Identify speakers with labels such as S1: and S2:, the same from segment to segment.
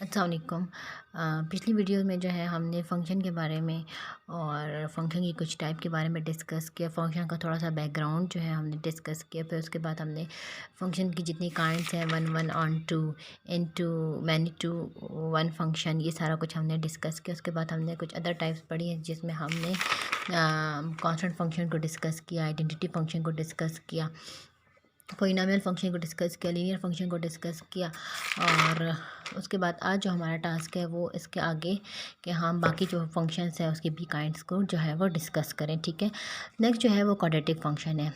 S1: अस्सलाम वालेकुम। पिछली वीडियो में जो है हमने फ़ंक्शन के बारे में और फ़ंक्शन की कुछ टाइप के बारे में डिस्कस किया। फ़ंक्शन का थोड़ा सा बैकग्राउंड जो है हमने डिस्कस किया। फिर उसके बाद हमने फ़ंक्शन की जितनी काइंड्स हैं, one one, onto, into, many to, one function, ये सारा कुछ हमने डिस्कस किया। उसके बाद हमने कुछ अदर टाइप्स पढ़ी हैं जिसमें हमने कांस्टेंट फंक्शन को डिस्कस किया, आइडेंटिटी फंक्शन को डिस्कस किया, पॉलिनॉमियल फंक्शन को डिस्कस किया, लीनियर फंक्शन को डिस्कस किया। और उसके बाद आज जो हमारा टास्क है वो इसके आगे कि हम बाकी जो फंक्शंस है उसके भी काइंड्स को जो है वो डिस्कस करें। ठीक है। नेक्स्ट जो है वो क्वाड्रेटिक फंक्शन है।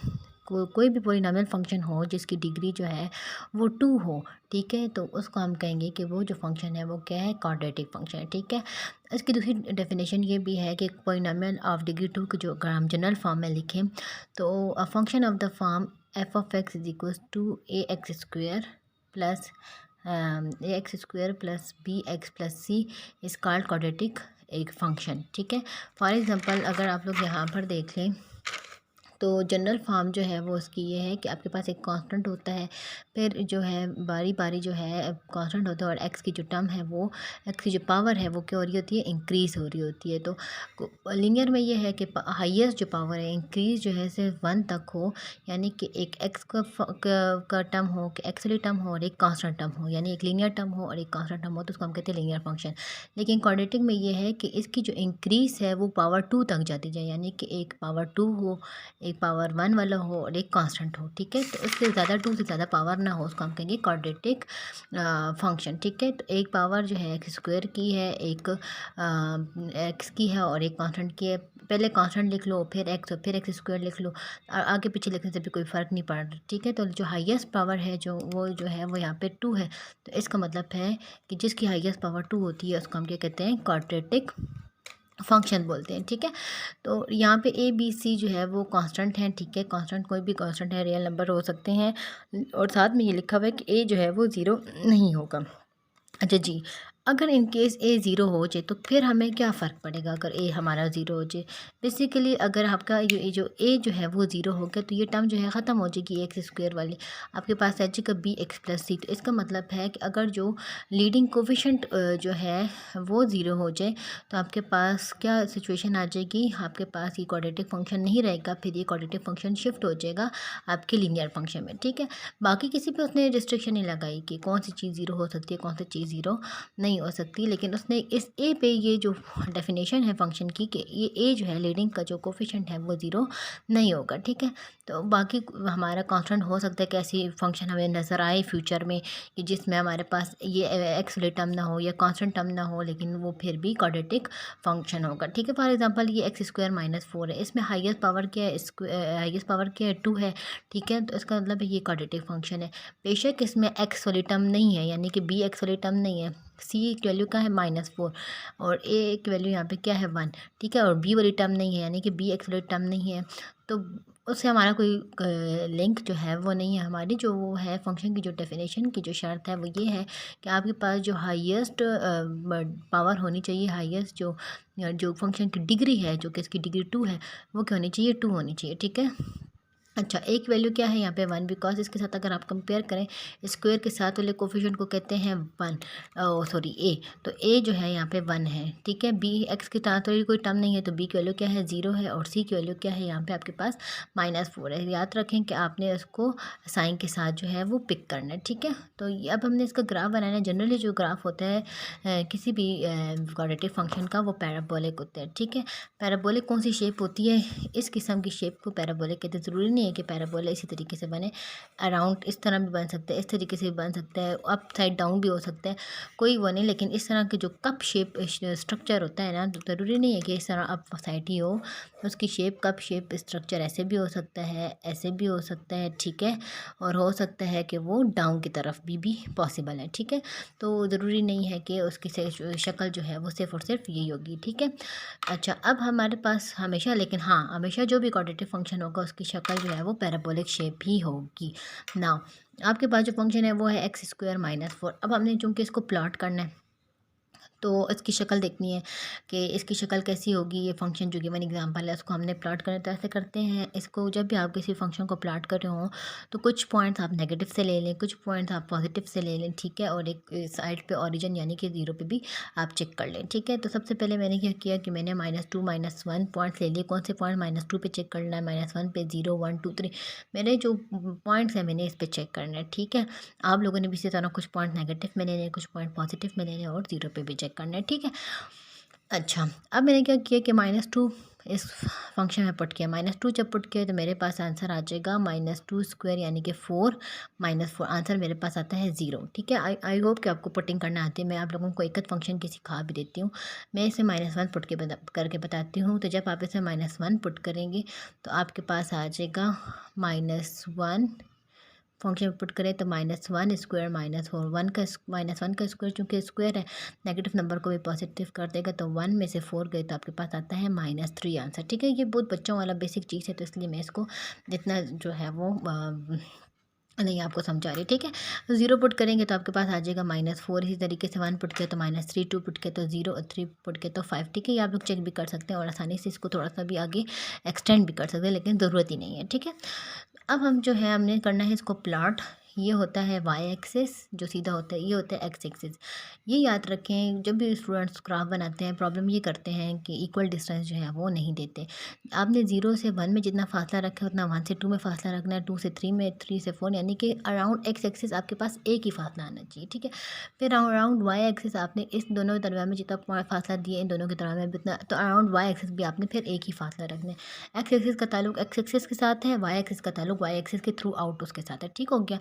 S1: कोई भी पॉलिनॉमियल फंक्शन हो जिसकी डिग्री जो है वो 2 हो, ठीक है, तो उसको हम कहेंगे कि वो जो फंक्शन है वो क्या है, क्वाड्रेटिक फंक्शन है। ठीक है। इसकी दूसरी डेफिनेशन ये भी है कि पॉलिनॉमियल ऑफ डिग्री 2 की जो अगर हम जनरल फॉर्म में लिखें तो a function of the form F of x is equals to A X square plus A X square plus B X plus C is called quadratic एक function. ठीक है। फॉर एग्ज़ाम्पल अगर आप लोग यहाँ पर देख लें तो जनरल फॉर्म जो है वो उसकी ये है कि आपके पास एक कांस्टेंट होता है, फिर जो है बारी बारी जो है कांस्टेंट होता है और एक्स की जो टर्म है वो एक्स की जो पावर है वो क्या हो रही होती है, इंक्रीज़ हो रही होती है। तो लीनियर में ये है कि हाईएस्ट जो पावर है इंक्रीज़ जो है सिर्फ 1 तक हो, यानी कि एक एक्स का टर्म हो, कि एक्स वाली टर्म हो और एक कांस्टेंट टर्म हो, यानी एक लीनियर टर्म हो और एक कांस्टेंट टर्म हो, तो उसको हम कहते हैं लीनियर फंक्शन। लेकिन क्वाड्रेटिक में ये है कि इसकी जो इंक्रीज़ है वो पावर 2 तक जाती जाए, यानी कि एक पावर 2 हो, एक पावर 1 वाला हो और एक कांस्टेंट हो। ठीक है। तो उससे ज़्यादा 2 से ज़्यादा पावर ना हो उसको हम कहेंगे क्वाड्रेटिक फंक्शन। ठीक है। तो एक पावर जो है एक्स स्क्वायर की है, एक एक्स की है और एक कांस्टेंट की है। पहले कांस्टेंट लिख लो, फिर एक्स और फिर एक्स स्क्वायर लिख लो, आगे पीछे लिखने से भी कोई फ़र्क नहीं पड़ रहा। ठीक है। तो जो हाईएस्ट पावर है जो है वो यहाँ पे 2 है, तो इसका मतलब है कि जिसकी हाईएस्ट पावर 2 होती है उसको हम क्या कहते हैं, क्वाड्रेटिक फंक्शन बोलते हैं। ठीक है। तो यहाँ पे ए बी सी जो है वो कांस्टेंट हैं। ठीक है। कांस्टेंट कोई भी कांस्टेंट है, रियल नंबर हो सकते हैं, और साथ में ये लिखा हुआ है कि ए जो है वो ज़ीरो नहीं होगा। अच्छा जी, अगर इन केस ए ज़ीरो हो जाए तो फिर हमें क्या फ़र्क पड़ेगा अगर ए हमारा ज़ीरो हो जाए। बेसिकली अगर आपका ये जो ए जो है वो ज़ीरो हो गया तो ये टर्म जो है ख़त्म हो जाएगी, एक्स स्क्वायर वाली। आपके पास एच का बी एक्स प्लस सी, तो इसका मतलब है कि अगर जो लीडिंग कोफिशेंट जो है वो ज़ीरो हो जाए तो आपके पास क्या सिचुएशन आ जाएगी, आपके पास ये क्वाड्रेटिक फंक्शन नहीं रहेगा, फिर ये क्वाड्रेटिक फंक्शन शिफ्ट हो जाएगा आपके लीनियर फंक्शन में। ठीक है। बाकी किसी पे उसने रिस्ट्रिक्शन नहीं लगाई कि कौन सी चीज़ ज़ीरो हो सकती है, कौन सी चीज़ ज़ीरो नहीं हो सकती, लेकिन उसने इस ए पे ये जो डेफिनेशन है फंक्शन की कि ये ए जो है लीडिंग का जो कोफिशिएंट है वो ज़ीरो नहीं होगा। ठीक है। तो बाकी हमारा कांस्टेंट हो सकता है कि ऐसी फंक्शन हमें नज़र आए फ्यूचर में कि जिसमें हमारे पास ये एक्स वाली टर्म ना हो या कांस्टेंट टर्म ना हो, लेकिन वो फिर भी क्वाड्रेटिक फंक्शन होगा। ठीक है। फॉर एग्जांपल ये एक्स स्क्वायर माइनस 4 है, इसमें हाईएस्ट पावर क्या है, हाईएस्ट पावर क्या है, 2 है। ठीक है। तो इसका मतलब ये क्वाड्रेटिक फंक्शन है। बेशक इसमें एक्स वाली टर्म नहीं है, यानी कि बी एक्स वाली टर्म नहीं है, सी की वैल्यू क्या है -4 और ए की वैल्यू यहाँ पे क्या है 1। ठीक है। और बी वाली टर्म नहीं है, यानी कि बी एक्स वाली टर्म नहीं है, तो उससे हमारा कोई लिंक जो है वो नहीं है। हमारी जो वो है फंक्शन की जो डेफिनेशन की जो शर्त है वो ये है कि आपके पास जो हाईएस्ट पावर होनी चाहिए, हाईएस्ट जो फंक्शन की डिग्री है, जो कि इसकी डिग्री 2 है, वो क्या होनी चाहिए, 2 होनी चाहिए। ठीक है। अच्छा, एक वैल्यू क्या है यहाँ पे 1, बिकॉज इसके साथ अगर आप कंपेयर करें स्क्वायर के साथ वाले कोफिशिएंट को कहते हैं 1, सॉरी ए, तो ए जो है यहाँ पे 1 है। ठीक है। बी एक्स के साथ वाली कोई टर्म नहीं है, तो बी की वैल्यू क्या है, 0 है, और सी की वैल्यू क्या है यहाँ पे आपके पास -4 है। याद रखें कि आपने उसको साइन के साथ जो है वो पिक करना है। ठीक है। तो अब हमने इसका ग्राफ बनाना है। जनरली जो ग्राफ होता है किसी भी क्वाड्रेटिक फंक्शन का वो पैराबोलिक होता है। ठीक है। पैराबोलिक कौन सी शेप होती है, इस किस्म की शेप को पैराबोलिक कहते हैं। ज़रूरी नहीं है कि पैराबोला इसी तरीके से बने, अराउंड इस तरह भी बन सकता है, इस तरीके से भी बन सकता है, अप साइड डाउन भी हो सकता है, कोई वो नहीं। लेकिन इस तरह के जो कप शेप स्ट्रक्चर होता है ना, तो ज़रूरी नहीं है कि इस तरह अप साइड ही हो, उसकी शेप कप शेप स्ट्रक्चर ऐसे भी हो सकता है, ऐसे भी हो सकता है। ठीक है। और हो सकता है कि वो डाउन की तरफ भी पॉसिबल है। ठीक है। तो ज़रूरी नहीं है कि उसकी शक्ल जो है वो सिर्फ और सिर्फ यही होगी। ठीक है। अच्छा, अब हमारे पास हमेशा, लेकिन हाँ, हमेशा जो भी क्वाड्रेटिक फंक्शन होगा उसकी शक्ल जो है वो पैराबोलिक शेप ही होगी। नाउ आपके पास जो फंक्शन है वो है एक्स स्क्वायर -4। अब हमने चूंकि इसको प्लॉट करना है तो इसकी शक्ल देखनी है कि इसकी शक्ल कैसी होगी। ये फंक्शन जो गिवन एग्जांपल है उसको हमने प्लॉट करने तो ऐसे करते हैं। इसको जब भी आप किसी फंक्शन को प्लॉट कर रहे हो तो कुछ पॉइंट्स आप नेगेटिव से ले लें, कुछ पॉइंट्स आप पॉजिटिव से ले लें, ठीक है। और एक साइड पे ओरिजिन यानी कि ज़ीरो पे भी आप चेक कर लें, ठीक है। तो सबसे पहले मैंने क्या किया कि मैंने -2 -1 पॉइंट्स ले लिए। कौन से पॉइंट -2 पे चेक करना है, -1 पे, 0 1 2 3 मेरे जो पॉइंट्स हैं मैंने इस पर चेक करना है, ठीक है। आप लोगों ने भी इसी तरह कुछ पॉइंट नेगेटिव में लेने, कुछ पॉइंट पॉजिटिव में लेने और 0 पे भी चेक करना है, ठीक है। अच्छा, अब मैंने क्या किया कि -2 इस फंक्शन में पुट किया। -2 जब पुट किया तो मेरे पास आंसर आ जाएगा -2 स्क्वायर यानी कि 4 -4 आंसर मेरे पास आता है 0, ठीक है। आई होप कि आपको पुटिंग करना आती है। मैं आप लोगों को एक फंक्शन की सिखा भी देती हूँ। मैं इसे -1 पुट के करके बताती हूँ। तो जब आप इसे -1 पुट करेंगे तो आपके पास आ जाएगा -1 फंक्शन में पुट करें तो -1 स्क्वायर -4 -1 का स्क्वायर चूँकि स्क्वायर है नेगेटिव नंबर को भी पॉजिटिव कर देगा। तो 1 में से 4 गए तो आपके पास आता है -3 आंसर, ठीक है। ये बहुत बच्चों वाला बेसिक चीज़ है तो इसलिए मैं इसको जितना जो है वो नहीं आपको समझा रही, ठीक है। तो 0 पुट करेंगे तो आपके पास आ जाएगा -4। इसी तरीके से 1 पुट किया तो -3, 2 पुट किया तो 0 और 3 पुट किया तो 5, ठीक है। ये आप लोग चेक भी कर सकते हैं और आसानी से इसको थोड़ा सा भी आगे एक्सटेंड भी कर सकते हैं, लेकिन ज़रूरत ही नहीं है, ठीक है। अब हम जो है हमने करना है इसको प्लॉट। ये होता है वाई एक्सिस जो सीधा होता है, ये होता है एक्स एक्सिस। ये याद रखें जब भी स्टूडेंट्स ग्राफ बनाते हैं प्रॉब्लम ये करते हैं कि इक्वल डिस्टेंस जो है वो नहीं देते। आपने 0 से 1 में जितना फासला रखा है उतना 1 से 2 में फासला रखना है, 2 से 3 में, 3 से 4 यानी कि अराउंड एक्स एक्सिस आपके पास एक ही फासला आना चाहिए, ठीक है। फिर अराउंड वाई एक्सिस आपने इस दोनों के दरम्यान में जितना फासला दिया इन दोनों के दरम्यान में उतना, तो अराउंड वाई एक्सिस भी आपने फिर एक ही फासला रखना है। एक्स एक्सिस का ताल्लुक एक्स एक्सिस के साथ है, वाई एक्सिस का ताल्लुक वाई एक्सिस के थ्रू आउट उसके साथ है, ठीक हो गया।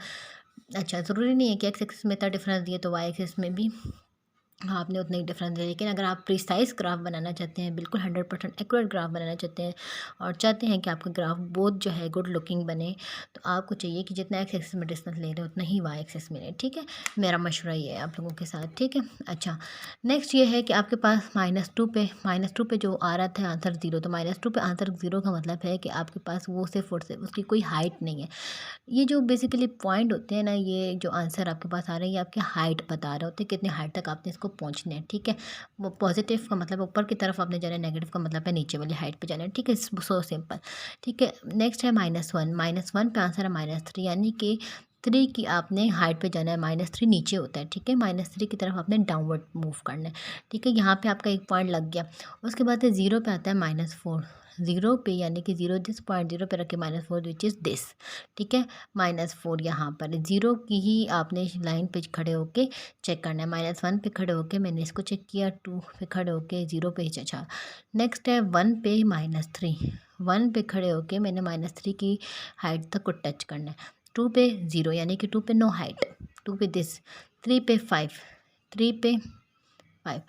S1: अच्छा, ज़रूरी नहीं है कि एक्स एक्सिस में इतना डिफरेंस दिए तो वाई एक्सिस में भी हाँ आपने उतना ही डिफरेंस दिया। लेकिन अगर आप प्रिसाइज ग्राफ बनाना चाहते हैं, बिल्कुल 100% एक्यूरेट ग्राफ बनाना चाहते हैं और चाहते हैं कि आपका ग्राफ बहुत जो है गुड लुकिंग बने, तो आपको चाहिए कि जितना एक्स एक्सिस में डिस्टेंस ले रहे हो उतना ही वाई एक्सिस में ले, ठीक है। मेरा मशवरा ये है आप लोगों के साथ, ठीक है। अच्छा, नेक्स्ट ये है कि आपके पास -2 पे जो आ रहा था आंसर 0, तो -2 पे आंसर 0 का मतलब है कि आपके पास वो सिर्फ और सिर्फ उसकी कोई हाइट नहीं है। ये जो बेसिकली पॉइंट होते हैं ना, ये जो आंसर आपके पास आ रहा है ये आपकी हाइट बता रहे होते हैं, कितनी हाइट तक आपने इसको पहुंचना है, ठीक है। वो पॉजिटिव का मतलब ऊपर की तरफ आपने जाना है, नेगेटिव का मतलब है नीचे वाली हाइट पे जाना है, ठीक है। सो सिंपल, ठीक है। नेक्स्ट है -1 पे आंसर है -3 यानी कि 3 की आपने हाइट पे जाना है, -3 नीचे होता है, ठीक है। -3 की तरफ आपने डाउनवर्ड मूव करना है, ठीक है। यहाँ पे आपका एक पॉइंट लग गया। उसके बाद 0 पे आता है -4, 0 पे यानी कि 0 जिस पॉइंट 0 पे रखे -4 विच इज़ दिस, ठीक है। -4 यहाँ पर 0 की ही आपने लाइन पे खड़े होके चेक करना है। -1 पे खड़े होके मैंने इसको चेक किया, 2 पे खड़े होके 0 पे ही। अच्छा, नेक्स्ट है 1 पे -3, 1 पे खड़े होके मैंने -3 की हाइट तक को टच करना है। 2 पे 0 यानी कि 2 पे नो हाइट, 2 पे दिस, 3 पे 5, 3 पे 5।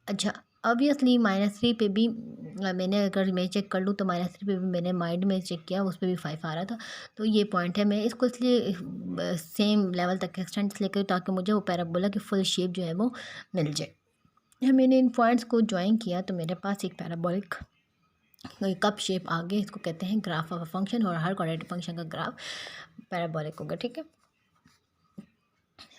S1: अच्छा, ऑब्वियसली -3 पे भी मैंने अगर मैं चेक कर लूँ तो -3 पे भी मैंने माइंड में चेक किया उस पे भी 5 आ रहा था। तो ये पॉइंट है, मैं इसको इसलिए सेम लेवल तक एक्सटेंड इसलिए करूँ ताकि मुझे वो पैराबोला की फुल शेप जो है वो मिल जाए। जब मैंने इन पॉइंट्स को ज्वाइन किया तो मेरे पास एक पैराबोलिक कप शेप आ गया। इसको कहते हैं ग्राफ ऑफ अ फंक्शन और हर क्वाड्रेटिक फंक्शन का ग्राफ पैराबोलिक होगा, ठीक है।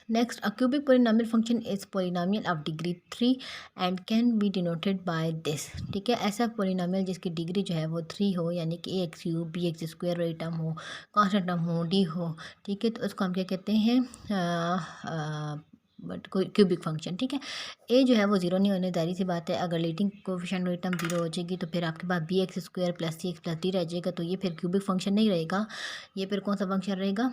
S1: Next, a cubic polynomial function is polynomial of degree 3 and can be denoted by this, ठीक है। ऐसा पोलिनोमियल जिसकी डिग्री जो है वो 3 हो यानी कि a³ bx² वही टर्म हो, कांस्टेंट टर्म हो, d हो, ठीक है। तो उसको हम क्या कहते हैं बट कोई क्यूबिक फंक्शन, ठीक है। ए जो है वो 0 नहीं होने, जारी सी बात है। अगर लीडिंग कोफिशिएंट वाली टर्म 0 हो जाएगी तो फिर आपके पास bx² + cx + d रह जाएगा, तो ये फिर क्यूबिक फंक्शन नहीं रहेगा, ये फिर कौन सा फंक्शन रहेगा,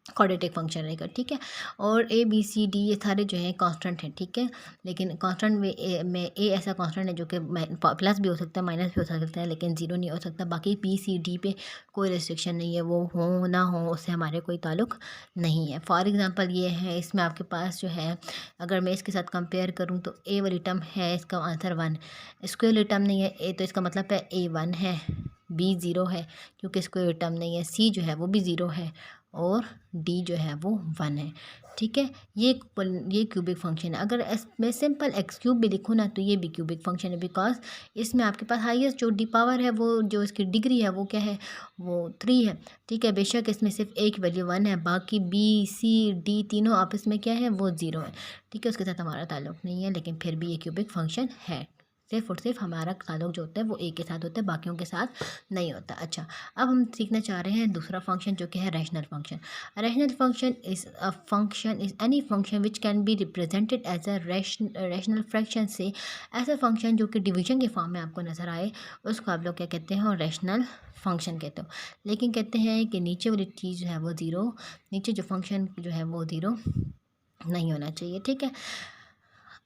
S1: क्वाड्रेटिक फंक्शन रहेगा, ठीक है। और ए बी सी डी ये सारे जो हैं कांस्टेंट हैं, ठीक है। लेकिन कांस्टेंट में ए ऐसा कांस्टेंट है जो कि प्लस भी हो सकता है माइनस भी हो सकता है लेकिन 0 नहीं हो सकता। बाकी बी सी डी पे कोई रिस्ट्रिक्शन नहीं है, वो हो ना हो उससे हमारे कोई ताल्लुक नहीं है। फॉर एग्जांपल ये है, इसमें आपके पास जो है अगर मैं इसके साथ कंपेयर करूँ तो ए वाली टर्म है इसका आंसर 1, स्क्वायर वाली टर्म नहीं है ए, तो इसका मतलब है A 1 है, B 0 है क्योंकि स्क्वायर टर्म नहीं है, C जो है वो भी 0 है और डी जो है वो 1 है। ठीक है, ये क्यूबिक फंक्शन है। अगर मैं सिंपल एक्स क्यूब भी लिखूँ ना तो ये भी क्यूबिक फंक्शन है, बिकॉज इसमें आपके पास हाईएस्ट जो डी पावर है, वो जो इसकी डिग्री है वो क्या है, वो 3 है। ठीक है, बेशक इसमें सिर्फ एक वैल्यू 1 है, बाकी बी सी डी तीनों आपस में क्या है, वो 0 है। ठीक है, उसके साथ हमारा ताल्लुक नहीं है, लेकिन फिर भी ये क्यूबिक फंक्शन है। सिर्फ और सिर्फ हमारा ताल्लुक जो होता है वो ए के साथ होता है, बाकियों के साथ नहीं होता। अच्छा, अब हम सीखना चाह रहे हैं दूसरा फंक्शन जो कि है rational function. Rational function is any function which can be represented as a rational fraction. से ऐसा फंक्शन जो कि डिवीजन के फॉर्म में आपको नज़र आए, उसको आप लोग क्या कहते हैं, और रैशनल फंक्शन कहते हो। लेकिन कहते हैं कि नीचे वाली चीज़ जो है वो ज़ीरो, नीचे जो फंक्शन जो है वो ज़ीरो नहीं होना चाहिए। ठीक है,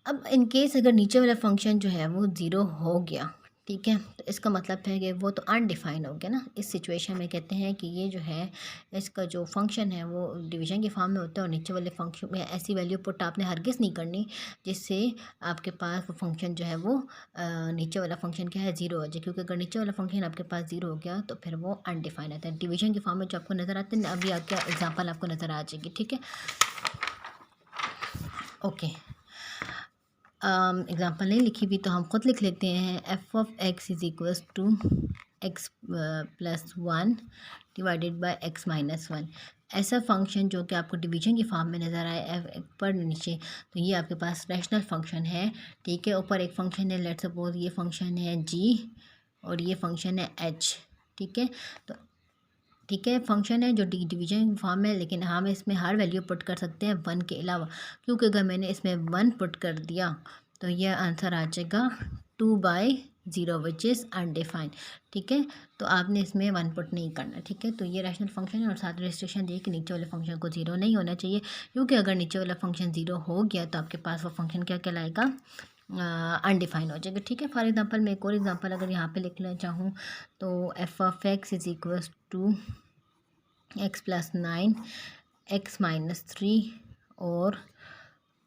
S1: अब इन केस अगर नीचे वाला फंक्शन जो है वो ज़ीरो हो गया, ठीक है, तो इसका मतलब है कि वो तो अनडिफाइन हो गया ना। इस सिचुएशन में कहते हैं कि ये जो है, इसका जो फंक्शन है वो डिवीजन के फॉर्म में होता है, और नीचे वाले फंक्शन में ऐसी वैल्यू पुट आपने हरगिज़ नहीं करनी जिससे आपके पास वो फंक्शन जो है वो नीचे वाला फंक्शन क्या है, ज़ीरो हो जाए। क्योंकि अगर नीचे वाला फंक्शन आपके पास ज़ीरो हो गया तो फिर वो अनडिफाइन आता है। डिवीजन के फॉर्म में जो आपको नज़र आते हैं, अभी आपका एग्जाम्पल आपको नज़र आ जाएगी। ठीक है, ओके, एग्ज़ाम्पल नहीं लिखी हुई तो हम ख़ुद लिख लेते हैं। F of X is equals to X plus 1 divided by X minus 1। ऐसा फंक्शन जो कि आपको डिवीजन की फॉर्म में नज़र आए एफ पर नीचे, तो ये आपके पास रैशनल फंक्शन है। ठीक है, ऊपर एक फंक्शन है, लेट्स सपोज ये फंक्शन है जी और ये फंक्शन है एच। ठीक है, तो ठीक है, फंक्शन है जो डिवीजन फॉर्म में, लेकिन हम इसमें हर वैल्यू पुट कर सकते हैं 1 के अलावा। क्योंकि अगर मैंने इसमें 1 पुट कर दिया तो यह आंसर आ जाएगा 2/0 विच इज़ अनडिफाइंड। ठीक है, तो आपने इसमें 1 पुट नहीं करना। ठीक है, तो ये रैशनल फंक्शन है, और साथ रेस्ट्रिक्शन दी कि नीचे वाले फंक्शन को 0 नहीं होना चाहिए, क्योंकि अगर नीचे वाला फंक्शन 0 हो गया तो आपके पास वो फंक्शन क्या कहलाएगा, अनडिफाइन हो जाएगा। ठीक है, फॉर एग्जांपल मैं एक और एग्जांपल अगर यहाँ पे लिखना चाहूँ तो F of X is equals to X plus 9 X minus 3 और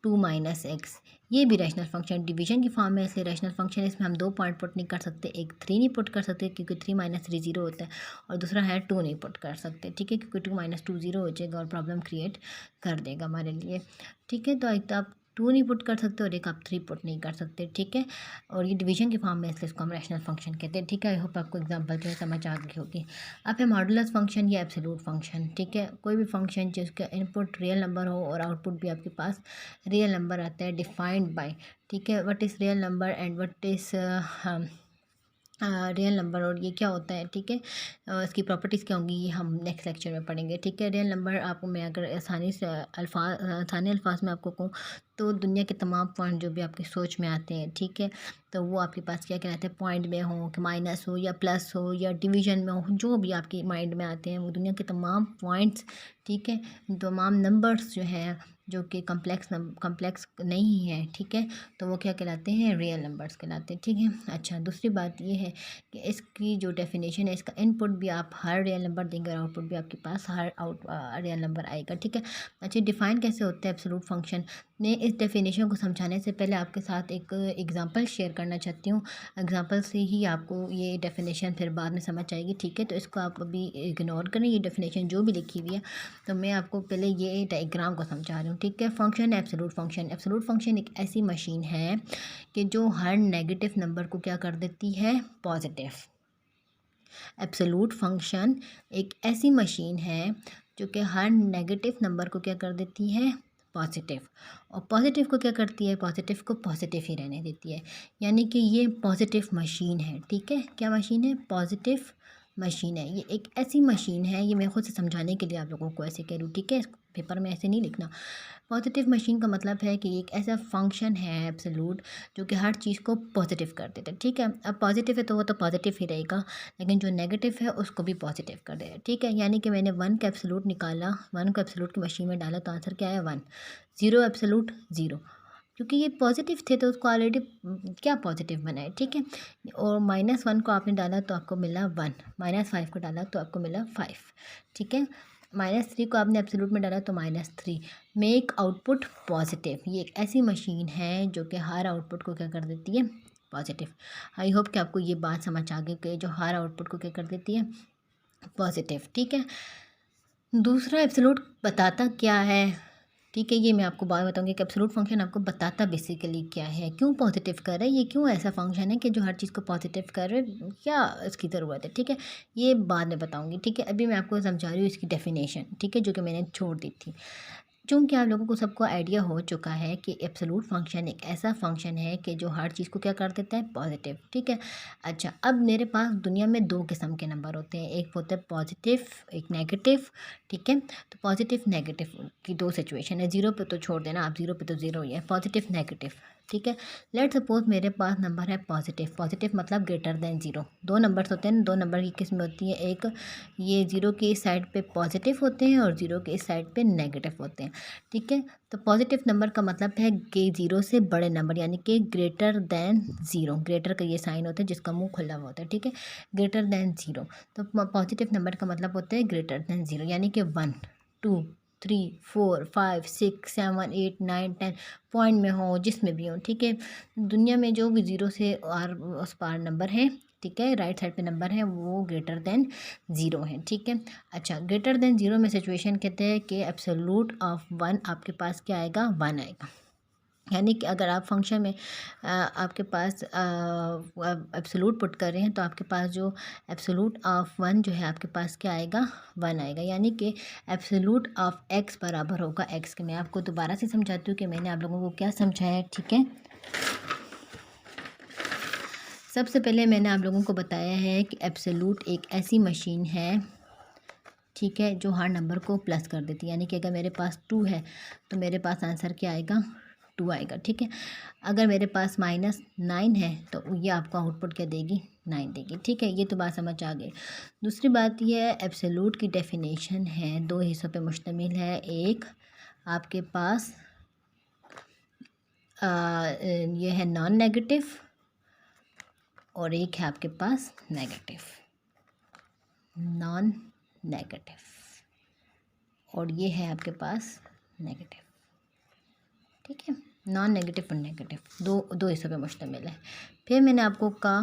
S1: 2 माइनस एक्स। ये भी रैशनल फंक्शन डिवीजन की फॉर्म में, इसलिए रैशनल फंक्शन इसमें हम 2 पॉइंट पुट नहीं कर सकते। एक 3 नहीं पुट कर सकते क्योंकि 3 माइनस 3 0 होता है, और दूसरा है 2 नहीं पुट कर सकते। ठीक है, क्योंकि 2 माइनस 2 0 हो जाएगा और प्रॉब्लम क्रिएट कर देगा हमारे लिए। ठीक है, तो एक तो आप 2 नहीं पुट कर सकते और एक आप 3 पुट नहीं कर सकते। ठीक है, और ये डिवीजन की फॉर्म में, इसलिए इसको हम रैशनल फंक्शन कहते हैं। ठीक है, आई होप आपको एग्जांपल जो है समझ आ गई होगी। अब है मॉडुलस फंक्शन या एब्सोल्यूट फंक्शन। ठीक है, कोई भी फंक्शन जिसका इनपुट रियल नंबर हो और आउटपुट भी आपके पास रियल नंबर आता है, डिफाइंड बाय। ठीक है, what is real number and what is real number, और ये क्या होता है। ठीक है, इसकी प्रॉपर्टीज़ क्या होंगी ये हम नेक्स्ट लेक्चर में पढ़ेंगे। ठीक है, रियल नंबर आपको मैं अगर आसानी अल्फाज में आपको कहूँ तो दुनिया के तमाम पॉइंट जो भी आपकी सोच में आते हैं, ठीक है, तो वो आपके पास क्या कहलाते हैं, पॉइंट में हो कि माइनस हो या प्लस हो या डिवीजन में हो, जो भी आपके माइंड में आते हैं वो दुनिया के तमाम पॉइंट्स। ठीक है, तमाम नंबर्स जो हैं जो कि कम्प्लेक्स नहीं है, ठीक है, तो वो क्या कहलाते हैं, रियल नंबर्स कहलाते हैं। ठीक है, अच्छा, दूसरी बात ये है कि इसकी जो डेफिनेशन है, इसका इनपुट भी आप हर रियल नंबर देंगे और आउटपुट भी आपके पास हर रियल नंबर आएगा। ठीक है, अच्छा, डिफाइन कैसे होता है एब्सोल्यूट फंक्शन ने, इस डेफिनेशन को समझाने से पहले आपके साथ एक एग्जांपल शेयर करना चाहती हूँ। एग्जांपल से ही आपको ये डेफिनेशन फिर बाद में समझ आएगी। ठीक है, तो इसको आप अभी इग्नोर करें, ये डेफिनेशन जो भी लिखी हुई है, तो मैं आपको पहले ये डायग्राम को समझा रही हूँ। ठीक है, फंक्शन है एब्सोल्यूट फंक्शन। एब्सोल्यूट फंक्शन एक ऐसी मशीन है कि जो हर नेगेटिव नंबर को क्या कर देती है, पॉजिटिव। एब्सोल्यूट फंक्शन एक ऐसी मशीन है जो कि हर नेगेटिव नंबर को क्या कर देती है, पॉजिटिव, और पॉजिटिव को क्या करती है, पॉजिटिव को पॉजिटिव ही रहने देती है। यानी कि ये पॉजिटिव मशीन है। ठीक है, क्या मशीन है, पॉजिटिव मशीन है। ये एक ऐसी मशीन है, ये मैं खुद से समझाने के लिए आप लोगों को ऐसे कह रही हूँ। ठीक है, पेपर में ऐसे नहीं लिखना। पॉजिटिव मशीन का मतलब है कि एक ऐसा फंक्शन है एब्सोल्यूट जो कि हर चीज़ को पॉजिटिव कर देता है। ठीक है, अब पॉजिटिव है तो वो तो पॉजिटिव ही रहेगा, लेकिन जो नेगेटिव है उसको भी पॉजिटिव कर देगा। ठीक है, यानी कि मैंने 1 का एब्सोल्यूट निकाला, 1 को एब्सोल्यूट की मशीन में डाला तो आंसर क्या है, 1। 0 एब्सोल्यूट 0, क्योंकि ये पॉजिटिव थे तो उसको ऑलरेडी क्या पॉजिटिव बनाए। ठीक है, और -1 को आपने डाला तो आपको मिला 1, -5 को डाला तो आपको मिला 5। ठीक है, -3 को आपने एब्सोल्यूट में डाला तो -3। मेक आउटपुट पॉजिटिव, ये एक ऐसी मशीन है जो कि हर आउटपुट को क्या कर देती है, पॉजिटिव। आई होप कि आपको ये बात समझ आ गई कि जो हर आउटपुट को क्या कर देती है, पॉजिटिव। ठीक है, दूसरा एब्सोल्यूट बताता क्या है, ठीक है, ये मैं आपको बाद में बताऊँगी कि एब्सोल्यूट फंक्शन आपको बताता बेसिकली क्या है, क्यों पॉजिटिव कर रहा है, ये क्यों ऐसा फंक्शन है कि जो हर चीज़ को पॉजिटिव कर रहा है, क्या इसकी ज़रूरत है, ठीक है, ये बाद में बताऊँगी, ठीक है। अभी मैं आपको समझा रही हूँ इसकी डेफिनेशन, ठीक है, जो कि मैंने छोड़ दी थी। चूँकि आप लोगों को सबको आइडिया हो चुका है कि एब्सोल्यूट फंक्शन एक ऐसा फंक्शन है कि जो हर चीज़ को क्या कर देता है, पॉजिटिव, ठीक है। अच्छा, अब मेरे पास दुनिया में दो किस्म के नंबर होते हैं, एक होता है पॉजिटिव, एक नेगेटिव, ठीक है। तो पॉजिटिव नेगेटिव की दो सिचुएशन है, ज़ीरो पे तो छोड़ देना आप, ज़ीरो पे तो ज़ीरो ही है, पॉजिटिव नेगेटिव, ठीक है। लेट सपोज मेरे पास नंबर है पॉजिटिव, पॉजिटिव मतलब ग्रेटर देन ज़ीरो। दो नंबर्स होते हैं, दो नंबर की किस्म होती है, एक ये ज़ीरो के इस साइड पे पॉजिटिव होते हैं और ज़ीरो के इस साइड पे नेगेटिव होते हैं, ठीक है। तो पॉजिटिव नंबर का मतलब है कि ज़ीरो से बड़े नंबर, यानी कि ग्रेटर दैन ज़ीरो, ग्रेटर का ये साइन होता है जिसका मुंह खुला हुआ होता है, ठीक है, ग्रेटर दैन ज़ीरो। तो पॉजिटिव नंबर का मतलब होता है ग्रेटर दैन ज़ीरो, यानी कि 1 2 3 4 5 6 7 8 9 10, पॉइंट में हो जिसमें भी हो, ठीक है। दुनिया में जो भी ज़ीरो से और उस पार नंबर हैं, ठीक है, राइट साइड पे नंबर है, वो ग्रेटर देन ज़ीरो है, ठीक है। अच्छा, ग्रेटर देन ज़ीरो में सिचुएशन कहते हैं कि एब्सोल्यूट ऑफ वन आपके पास क्या आएगा, वन आएगा। यानी कि अगर आप फंक्शन में आपके पास एब्सोल्यूट पुट कर रहे हैं तो आपके पास जो एब्सोल्यूट ऑफ वन जो है आपके पास क्या आएगा, वन आएगा। यानी कि एब्सोल्यूट ऑफ एक्स बराबर होगा एक्स के। मैं आपको दोबारा से समझाती हूँ कि मैंने आप लोगों को क्या समझाया है, ठीक है। सबसे पहले मैंने आप लोगों को बताया है कि एब्सोल्यूट एक ऐसी मशीन है, ठीक है, जो हर नंबर को प्लस कर देती है। यानी कि अगर मेरे पास 2 है तो मेरे पास आंसर क्या आएगा, 2 आएगा, ठीक है। अगर मेरे पास -9 है तो ये आपको आउटपुट क्या देगी, 9 देगी, ठीक है। ये तो बात समझ आ गई। दूसरी बात ये है, एब्सोल्यूट की डेफिनेशन है, दो हिस्सों पे मुश्तमिल है। एक आपके पास ये है नॉन नेगेटिव और एक है आपके पास नेगेटिव, नॉन नेगेटिव, और ये है आपके पास नेगेटिव, ठीक है। नॉन नेगेटिव और नेगेटिव दो दो हिस्सों पे मुश्तमिल है। फिर मैंने आपको कहा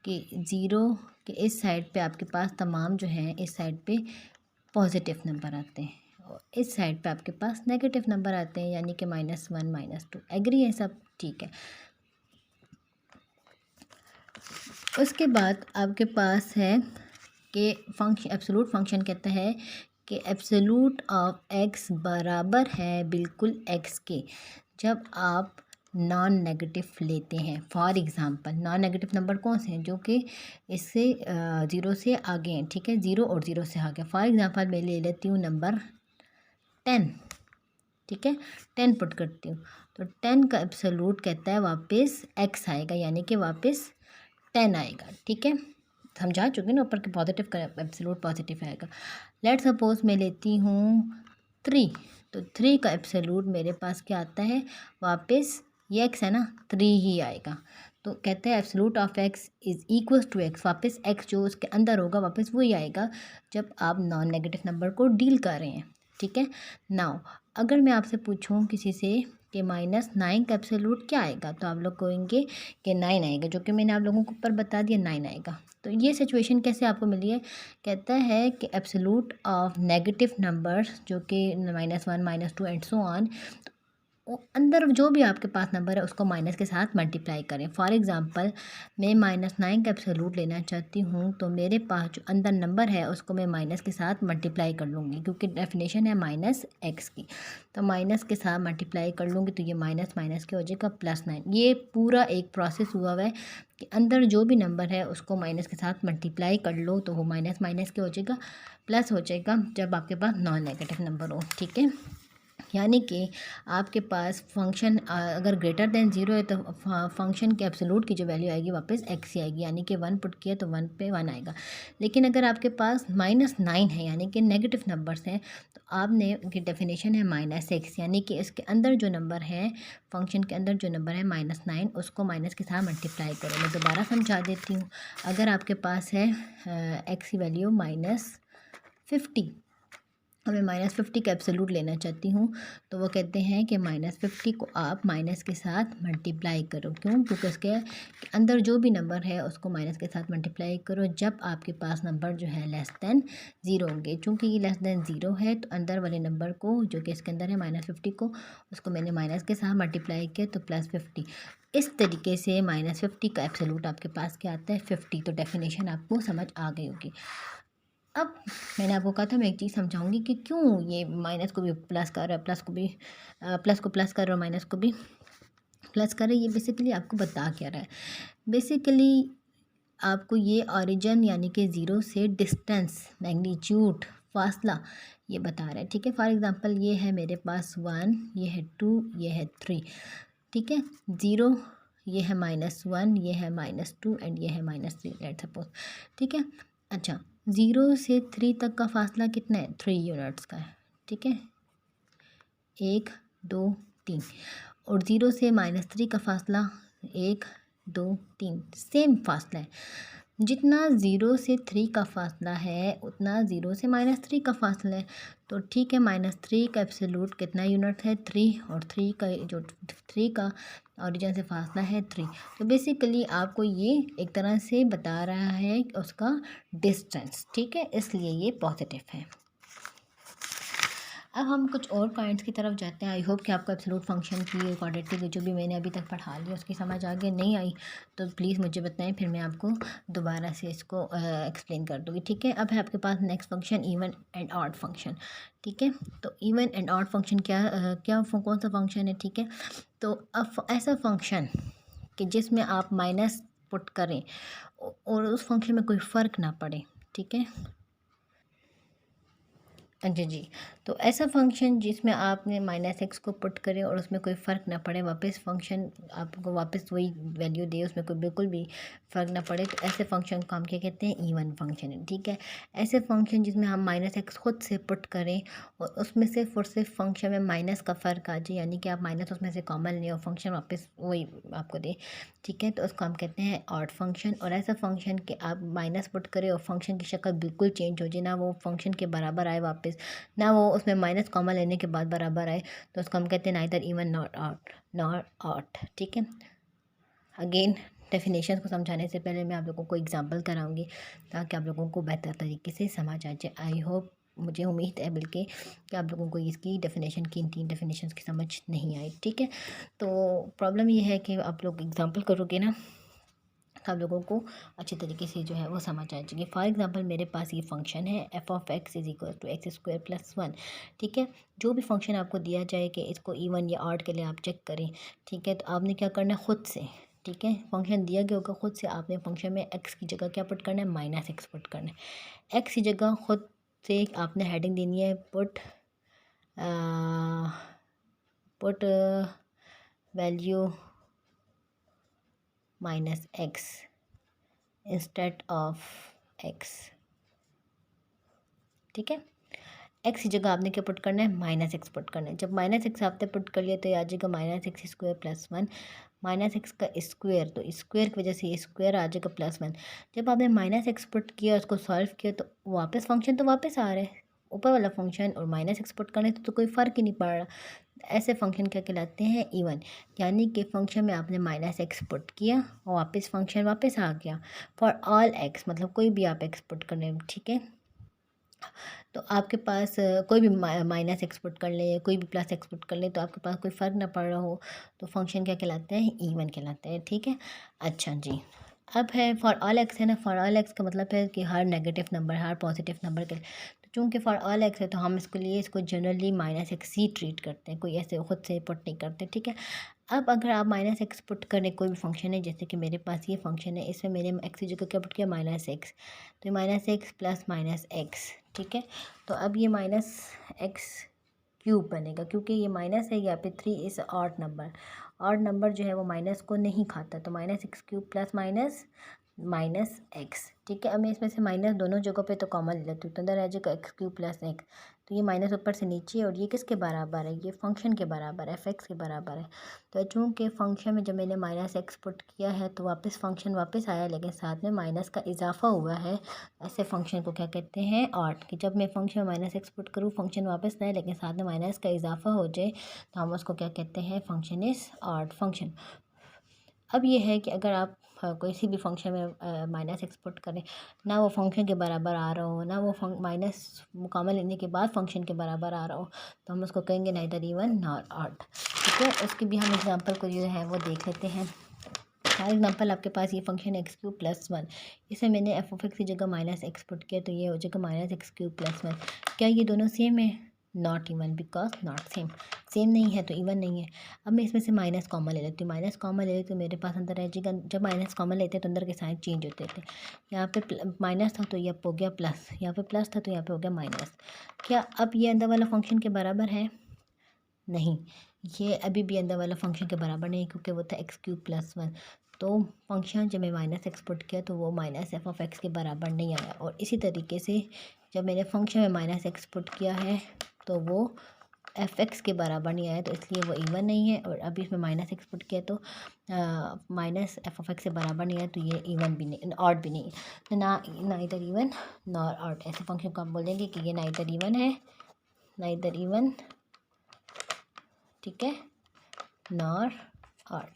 S1: कि ज़ीरो के इस साइड पे आपके पास तमाम जो हैं इस साइड पे पॉजिटिव नंबर आते हैं और इस साइड पे आपके पास नेगेटिव नंबर आते हैं, यानी कि -1 -2। एग्री है सब, ठीक है। उसके बाद आपके पास है कि फंक्शन एब्सोल्यूट फंक्शन कहता है कि एब्सोल्यूट ऑफ एक्स बराबर है बिल्कुल एक्स के जब आप नॉन नेगेटिव लेते हैं। For example non negative number कौन से हैं, जो कि इससे ज़ीरो से आगे हैं, ठीक है, ज़ीरो और ज़ीरो से आगे। फॉर एग्ज़ाम्पल मैं ले लेती हूँ नंबर 10, ठीक है, 10 पुट करती हूँ तो 10 का एब्सोल्यूट कहता है वापस एक्स आएगा, यानी कि वापस 10 आएगा, ठीक है। समझा चुके ना ऊपर के पॉजिटिव का एब्सोल्यूट पॉजिटिव आएगा। लेट सपोज मैं लेती हूँ 3, तो 3 का एब्सोल्यूट मेरे पास क्या आता है, वापस ये एक्स है ना, 3 ही आएगा। तो कहते हैं absolute of X is equals to X, वापस एक्स जो उसके अंदर होगा वापस वही आएगा जब आप नॉन नेगेटिव नंबर को डील कर रहे हैं, ठीक है। नाउ अगर मैं आपसे पूछूं किसी से कि -9 का एब्सोल्यूट क्या आएगा, तो आप लोग कहेंगे कि 9 आएगा, जो कि मैंने आप लोगों को ऊपर बता दिया 9 आएगा। तो ये सिचुएशन कैसे आपको मिली है, कहता है कि एब्सोल्यूट ऑफ नेगेटिव नंबर्स जो कि -1 -2 एंड सो ऑन, वो अंदर जो भी आपके पास नंबर है उसको माइनस के साथ मल्टीप्लाई करें। फॉर एग्ज़ाम्पल मैं -9 का एब्सोल्यूट लेना चाहती हूँ तो मेरे पास जो अंदर नंबर है उसको मैं माइनस के साथ मल्टीप्लाई कर लूँगी, क्योंकि डेफिनेशन है -x की, तो माइनस के साथ मल्टीप्लाई कर लूँगी तो ये माइनस माइनस के हो जाएगा +9। ये पूरा एक प्रोसेस हुआ हुआ है कि अंदर जो भी नंबर है उसको माइनस के साथ मल्टीप्लाई कर लो तो वो माइनस माइनस के हो जाएगा प्लस हो जाएगा जब आपके पास नॉन नेगेटिव नंबर हो, ठीक है। यानी कि आपके पास फंक्शन अगर ग्रेटर देन ज़ीरो है तो फंक्शन के एब्सोल्यूट की जो वैल्यू आएगी वापस एक्स ही आएगी, यानी कि 1 पुट किया तो 1 पे 1 आएगा। लेकिन अगर आपके पास -9 है यानी कि नेगेटिव नंबर्स हैं तो आपने की डेफिनेशन है -x, यानी कि इसके अंदर जो नंबर है फंक्शन के अंदर जो नंबर है -9 उसको माइनस के साथ मल्टीप्लाई करो। मैं दोबारा समझा देती हूँ। अगर आपके पास है एक्स की वैल्यू -50, और मैं -50 का एब्सोल्यूट लेना चाहती हूँ, तो वो कहते हैं कि -50 को आप माइनस के साथ मल्टीप्लाई करो। क्यों? क्योंकि उसके अंदर जो भी नंबर है उसको माइनस के साथ मल्टीप्लाई करो जब आपके पास नंबर जो है लेस दैन ज़ीरो होंगे। चूँकि ये लेस दैन ज़ीरो है तो अंदर वाले नंबर को जो कि इसके अंदर है -50 को, उसको मैंने माइनस के साथ मल्टीप्लाई किया तो +50। इस तरीके से -50 का एब्सोल्यूट आपके पास क्या आता है 50। तो डेफिनेशन आपको समझ आ गई होगी। अब मैंने आपको कहा था मैं एक चीज़ समझाऊंगी कि क्यों ये माइनस को भी प्लस कर रहा है, प्लस को भी प्लस को प्लस कर रहा है, माइनस को भी प्लस कर रहा है। ये बेसिकली आपको बता क्या रहा है? बेसिकली आपको ये ओरिजिन यानी कि ज़ीरो से डिस्टेंस, मैग्नीट्यूड, फासला ये बता रहा है। ठीक है, फॉर एग्जांपल ये है मेरे पास 1, ये है 2, ये है 3। ठीक है, ज़ीरो, ये है -1, ये है -2 एंड ये है -3 लेट्स सपोज। ठीक है, अच्छा 0 से 3 तक का फासला कितना है? 3 यूनिट्स का है। ठीक है, 1 2 3। और 0 से -3 का फासला 1 2 3 सेम फासला है। जितना 0 से 3 का फासला है उतना 0 से -3 का फासला है। तो ठीक है, -3 का एब्सोल्यूट कितना यूनिट है? 3। और 3 का जो 3 का ओरिजिन से फासला है 3। तो बेसिकली आपको ये एक तरह से बता रहा है उसका डिस्टेंस। ठीक है, इसलिए ये पॉजिटिव है। अब हम कुछ और पॉइंट्स की तरफ जाते हैं। आई होप कि आपको एब्सोल्यूट फंक्शन की क्वाड्रेटिक जो भी मैंने अभी तक पढ़ा लिया उसकी समझ आगे नहीं आई तो प्लीज़ मुझे बताएं, फिर मैं आपको दोबारा से इसको एक्सप्लेन कर दूँगी। ठीक है, अब है आपके पास next function even and odd function. ठीक है, तो इवन एंड ऑड फंक्शन कौन सा फंक्शन है? ठीक है, तो अब ऐसा फंक्शन कि जिसमें आप माइनस पुट करें और उस फंक्शन में कोई फ़र्क ना पड़े। ठीक है, अच्छा जी, तो ऐसा फंक्शन जिसमें आपने -x को पुट करें और उसमें कोई फ़र्क ना पड़े, वापस फंक्शन आपको वापस वही वैल्यू दे, उसमें कोई बिल्कुल भी फ़र्क ना पड़े, तो ऐसे फंक्शन को हम क्या कहते हैं? इवन फंक्शन है। ठीक है, ऐसे फंक्शन जिसमें हम -x खुद से पुट करें और उसमें सिर्फ और सिर्फ फंक्शन में माइनस का फ़र्क आ जाए, यानी कि आप माइनस उसमें से कॉमन लें और फंक्शन वापस वही आपको दे। ठीक है, तो उसको हम कहते हैं ऑड फंक्शन। और ऐसा फंक्शन कि आप माइनस पुट करें और फंक्शन की शक्ल बिल्कुल चेंज हो जाए, ना वो फंक्शन के बराबर आए वापस, ना वो उसमें माइनस कॉमन लेने के बाद बराबर आए, तो उसको हम कहते हैं नाइदर इवन नॉट ऑड। ठीक है, अगेन डेफिनेशन को समझाने से पहले मैं आप लोगों को एग्जांपल कराऊंगी ताकि आप लोगों को बेहतर तरीके से समझ आ जाए। आई होप, मुझे उम्मीद है बल्कि कि आप लोगों को इसकी डेफिनेशन की इन 3 डेफिनेशन की समझ नहीं आई। ठीक है, तो प्रॉब्लम ये है कि आप लोग एग्जांपल करोगे ना तो आप लोगों को अच्छे तरीके से जो है वो समझ आ जाएगी। फॉर एग्जांपल मेरे पास ये फंक्शन है f(x) = x² + 1। ठीक है, जो भी फंक्शन आपको दिया जाए कि इसको इवन या ऑड के लिए आप चेक करें। ठीक है, तो आपने क्या करना है? खुद से, ठीक है, फंक्शन दिया गया होगा, खुद से आपने फंक्शन में x की जगह क्या पुट करना है? -x पुट करना है। x की जगह खुद से आपने हेडिंग देनी है put value -x instead of x। ठीक है, x की जगह आपने क्या पुट करना है? -x पुट करना है। जब -x आपने पुट कर लिया तो ये आ जाएगा -x² + 1। -x का स्क्वायर, तो स्क्वायर की वजह से ये स्क्वायर आ जाएगा +1। जब आपने -x पुट किया, उसको सॉल्व किया, तो वापस फंक्शन तो वापस आ रहा है ऊपर वाला फंक्शन, और -x पुट करने तो कोई फ़र्क ही नहीं पड़ रहा। ऐसे फंक्शन क्या कहलाते हैं? इवन, यानी कि फंक्शन में आपने -x पुट किया और वापस फंक्शन वापस आ गया। फॉर ऑल x, मतलब कोई भी आप x पुट कर लें। ठीक है, तो आपके पास कोई भी -x पुट कर लें या कोई भी +x पुट कर लें, तो आपके पास कोई फ़र्क ना पड़ रहा हो, तो फंक्शन क्या कहलाता है? इवन कहलाता है। ठीक है, अच्छा जी, अब है फॉर ऑल एक्स है ना। फॉर ऑल एक्स का मतलब है कि हर नेगेटिव नंबर, हर पॉजिटिव नंबर के लिए, तो चूँकि फॉर ऑल एक्स है तो हम इसको जनरली -x ही ट्रीट करते हैं, कोई ऐसे खुद से पुट नहीं करते। ठीक है, अब अगर आप -x पुट करें, कोई भी फंक्शन है, जैसे कि मेरे पास ये फंक्शन है, इसमें मैंने x की जगह क्या पुट किया? -x। तो -x + -x। ठीक है, तो अब ये -x³ बनेगा, क्योंकि ये माइनस है, यहाँ पे 3 is odd number. Odd number जो है वो माइनस को नहीं खाता, तो -x³ + माइनस एक्स, ठीक है। अब मैं इसमें से माइनस दोनों जगहों पे तो कॉमन ले लेती हूँ, तो अंदर आ जाएगा एक्स क्यूब प्लस एक्स, तो ये माइनस ऊपर से नीचे, और ये किसके बराबर है, ये फंक्शन के बराबर है, एफ एक्स के बराबर है। तो चूँकि फंक्शन में जब मैंने माइनस एक्स पुट किया है तो वापस फंक्शन वापस आया, लेकिन साथ में माइनस का इजाफा हुआ है। ऐसे फंक्शन को क्या कहते हैं, ऑड, कि जब मैं फंक्शन में माइनस एक्स पुट करूँ, फंक्शन वापस आए लेकिन साथ में माइनस का इजाफा हो जाए, तो हम उसको क्या कहते हैं, फंक्शन इज़ ऑड फंक्शन। अब ये है कि अगर आप किसी भी फंक्शन में माइनस एक्सपोर्ट करें, ना वो फंक्शन के बराबर आ रहा हो, ना वो माइनस मुकामा लेने के बाद फंक्शन के बराबर आ रहा हो, तो हम उसको कहेंगे नाइदर इवन नॉर ऑड, ठीक है। उसकी भी हम एग्जांपल को जो है वो देख लेते हैं। फॉर एग्जांपल आपके पास ये function x cube plus one, इसे मैंने एफ ऑफ एक्स की जगह माइनस एक्स पुट किया, तो ये हो जाएगा minus x cube plus one. क्या ये दोनों सेम है, not even, because not same, same नहीं है तो इवन नहीं है। अब मैं इसमें से माइनस कॉमन ले लेती हूँ, माइनस कॉमन ले लेती हूँ, मेरे पास अंदर रह जाएगा, जब माइनस कॉमन लेते हैं तो अंदर के साइन चेंज होते थे। यहाँ पे माइनस था तो ये हो गया प्लस, यहाँ पे प्लस था तो यहाँ पे हो गया माइनस। क्या अब ये अंदर वाला फंक्शन के बराबर है, नहीं, ये अभी भी अंदर वाला फंक्शन के बराबर नहीं, क्योंकि वो था एक्स क्यूब प्लस वन। तो फंक्शन जब मैं माइनस एक्सपोर्ट किया तो वो माइनस एफ ऑफ एक्स के बराबर नहीं आया, और इसी तरीके से जब मैंने फंक्शन में माइनस एक्सपोर्ट किया है तो वो एफ एक्स के बराबर नहीं आया, तो इसलिए वो इवन नहीं है। और अभी इसमें माइनस एक्सपोर्ट किया तो माइनस एफ ऑफ एक्स से बराबर नहीं आया, तो ये इवन भी नहीं, ऑड भी नहीं, तो ना इधर इवन नॉर ऑड। ऐसे फंक्शन को आप बोलेंगे कि ये ना इधर इवन है, ना इधर इवन, ठीक है, nor odd.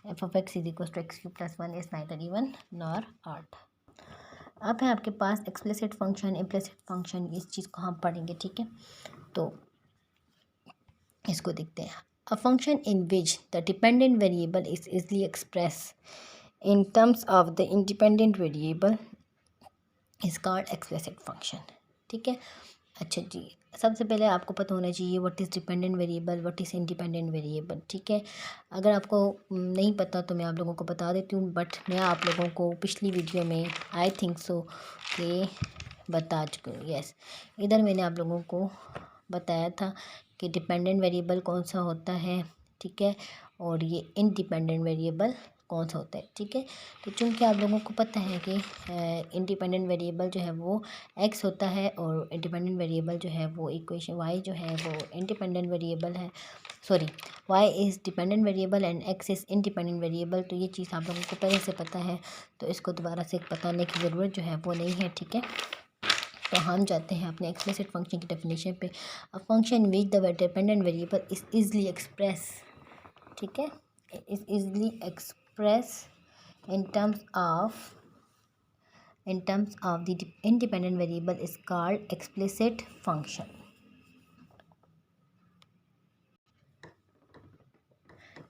S1: F of x is equal to X cube plus one is neither even nor odd. अब है आपके पास एक्सप्लिसिट फंक्शन, इम्प्लिसिट फंक्शन, इस चीज़ को हम पढ़ेंगे, ठीक है। तो इसको देखते हैं। अ function in which the dependent variable is easily express in terms of the independent variable is called explicit function, ठीक है। अच्छा जी, सबसे पहले आपको पता होना चाहिए what is dependent variable, what is independent variable, ठीक है। अगर आपको नहीं पता तो मैं आप लोगों को बता देती हूँ, बट मैं आप लोगों को पिछली वीडियो में आई थिंक सो कि बता चुकी हूँ, यस। इधर मैंने आप लोगों को बताया था कि डिपेंडेंट वेरिएबल कौन सा होता है, ठीक है, और ये इंडिपेंडेंट वेरिएबल कौन सा होता है, ठीक है। तो चूँकि आप लोगों को पता है कि इंडिपेंडेंट वेरिएबल जो है वो एक्स होता है, और इंडिपेंडेंट वेरिएबल जो है वो इक्वेशन वाई जो है वो इंडिपेंडेंट वेरिएबल है, sorry, Y is dependent variable and X is independent variable. तो ये चीज़ आप लोगों को पहले से पता है, तो इसको दोबारा से बताने की ज़रूरत जो है वो नहीं है, ठीक है। तो हम जाते हैं अपने एक्सप्लिसिट फंक्शन की डेफिनेशन पे। A function which the dependent variable is easily express, ठीक है, is easily express in terms of the independent variable is called explicit function।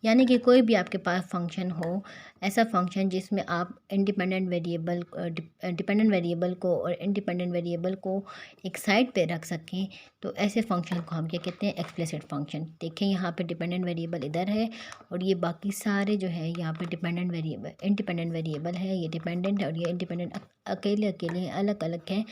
S1: यानी कि कोई भी आपके पास फंक्शन हो, ऐसा फंक्शन जिसमें आप डिपेंडेंट वेरिएबल को और इंडिपेंडेंट वेरिएबल को एक साइड पे रख सकें, तो ऐसे फंक्शन को हम क्या कहते हैं, एक्सप्लिसिट फंक्शन। देखें यहाँ पे डिपेंडेंट वेरिएबल इधर है, और ये बाकी सारे जो है यहाँ पे इंडिपेंडेंट वेरिएबल है, ये डिपेंडेंट है और ये इंडिपेंडेंट अकेले अकेले हैं, अलग अलग हैं,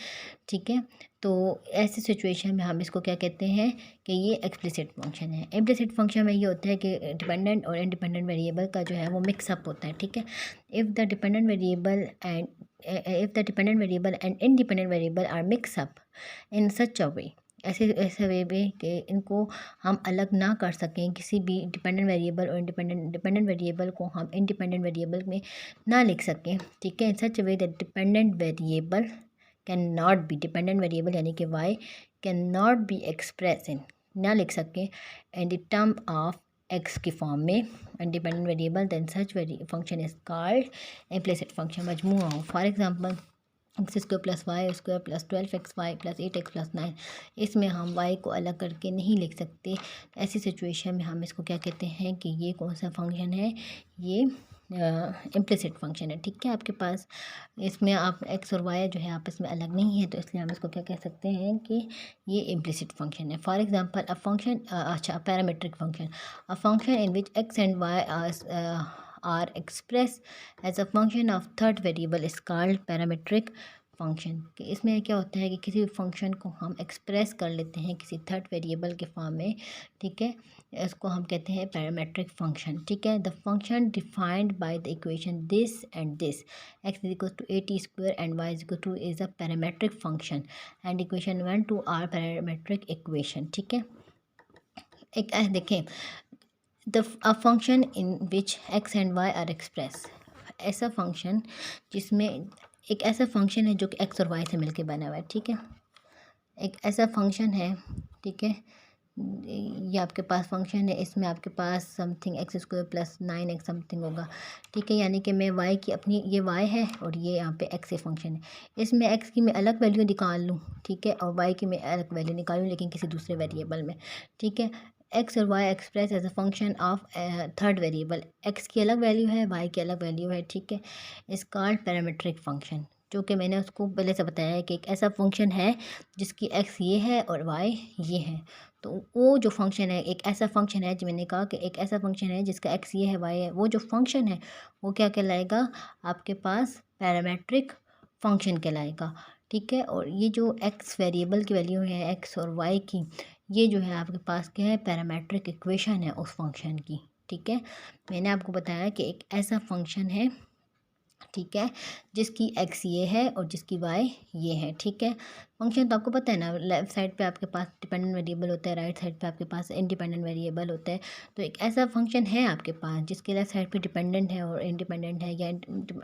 S1: ठीक है। तो ऐसी सिचुएशन में हम इसको क्या कहते हैं कि ये एक्सप्लिसिट फंक्शन है। इम्प्लिसिट फंक्शन में ये होता है कि डिपेंडेंट और इंडिपेंडेंट वेरिएबल का जो है वो मिक्सअप होता है, ठीक है। If the dependent variable and independent variable are mix up in such a way, ऐसे वे में कि इनको हम अलग ना कर सकें, किसी भी डिपेंडेंट वेरिएबल और डिपेंडेंट वेरिएबल को हम इंडिपेंडेंट वेरिएबल में ना लिख सकें, ठीक है। In such way that dependent variable can not be, dependent variable यानी कि Y can not be express in, ना लिख सकें in the term of X की फॉर्म में independent variable, then such function is called implicit function. मजमूआ हो, for example X square plus Y square plus 12xy plus 8x plus 9, इसमें हम y को अलग करके नहीं लिख सकते। ऐसी सिचुएशन में हम इसको क्या कहते हैं कि ये कौन सा फंक्शन है, ये इम्प्लिसिट फंक्शन है, ठीक है। आपके पास इसमें आप x और y जो है आपस में अलग नहीं है, तो इसलिए हम इसको क्या कह सकते हैं कि ये इम्प्लिसिट फंक्शन है। फॉर एग्जांपल अ फंक्शन, अच्छा, parametric function, a function in which x and y are expressed as a function of third variable is called parametric function. कि इसमें क्या होता है कि किसी फंक्शन को हम एक्सप्रेस कर लेते हैं किसी थर्ड वेरिएबल के फॉर्म में, ठीक है, इसको हम कहते हैं पैरामेट्रिक फंक्शन, ठीक है। The function defined by the equation this and this x is equal to a t square and y is equal to is a parametric function and equation 1 2 are parametric equation, ठीक है। एक देखें, the a function in which x and y are express, ऐसा function जिसमें एक ऐसा function है जो कि एक्स और वाई से मिलके बना हुआ है, ठीक है। एक ऐसा फंक्शन है, ठीक है, ये आपके पास फंक्शन है, इसमें आपके पास something X square plus 9x something होगा, ठीक है। यानी कि मैं वाई की अपनी, ये वाई है और ये यहाँ पे एक्स ए फंक्शन है, इसमें एक्स की मैं अलग वैल्यू निकाल लूँ, ठीक है, और वाई की मैं अलग वैल्यू निकालूँ लेकिन किसी दूसरे वेरिएबल में, ठीक है। एक्स और y express as a function of third variable, x की अलग वैल्यू है, वाई की अलग वैल्यू है, ठीक है। इस कॉल्ड पैरामेट्रिक फंक्शन, जो कि मैंने उसको पहले से बताया है कि एक ऐसा फंक्शन है जिसकी एक्स ये है और वाई ये है। तो वो जो फंक्शन है, एक ऐसा फंक्शन है जो मैंने कहा कि एक ऐसा फंक्शन है जिसका एक्स ये है वाई है, वो जो फंक्शन है वो क्या कहलाएगा, आपके पास पैरामेट्रिक फंक्शन कहलाएगा, ठीक है। और ये जो एक्स वेरिएबल की वैल्यू है एक्स और वाई की, ये जो है आपके पास क्या है, पैरामेट्रिक इक्वेशन है उस फंक्शन की, ठीक है। मैंने आपको बताया कि एक ऐसा फंक्शन है, ठीक है, जिसकी एक्स ये है और जिसकी वाई ये है, ठीक है। फंक्शन तो आपको पता है ना, लेफ्ट साइड पे आपके पास डिपेंडेंट वेरिएबल होता है, राइट साइड पे आपके पास इंडिपेंडेंट वेरिएबल होता है। तो एक ऐसा फंक्शन है आपके पास जिसके लेफ्ट साइड पे डिपेंडेंट है और इंडिपेंडेंट है, या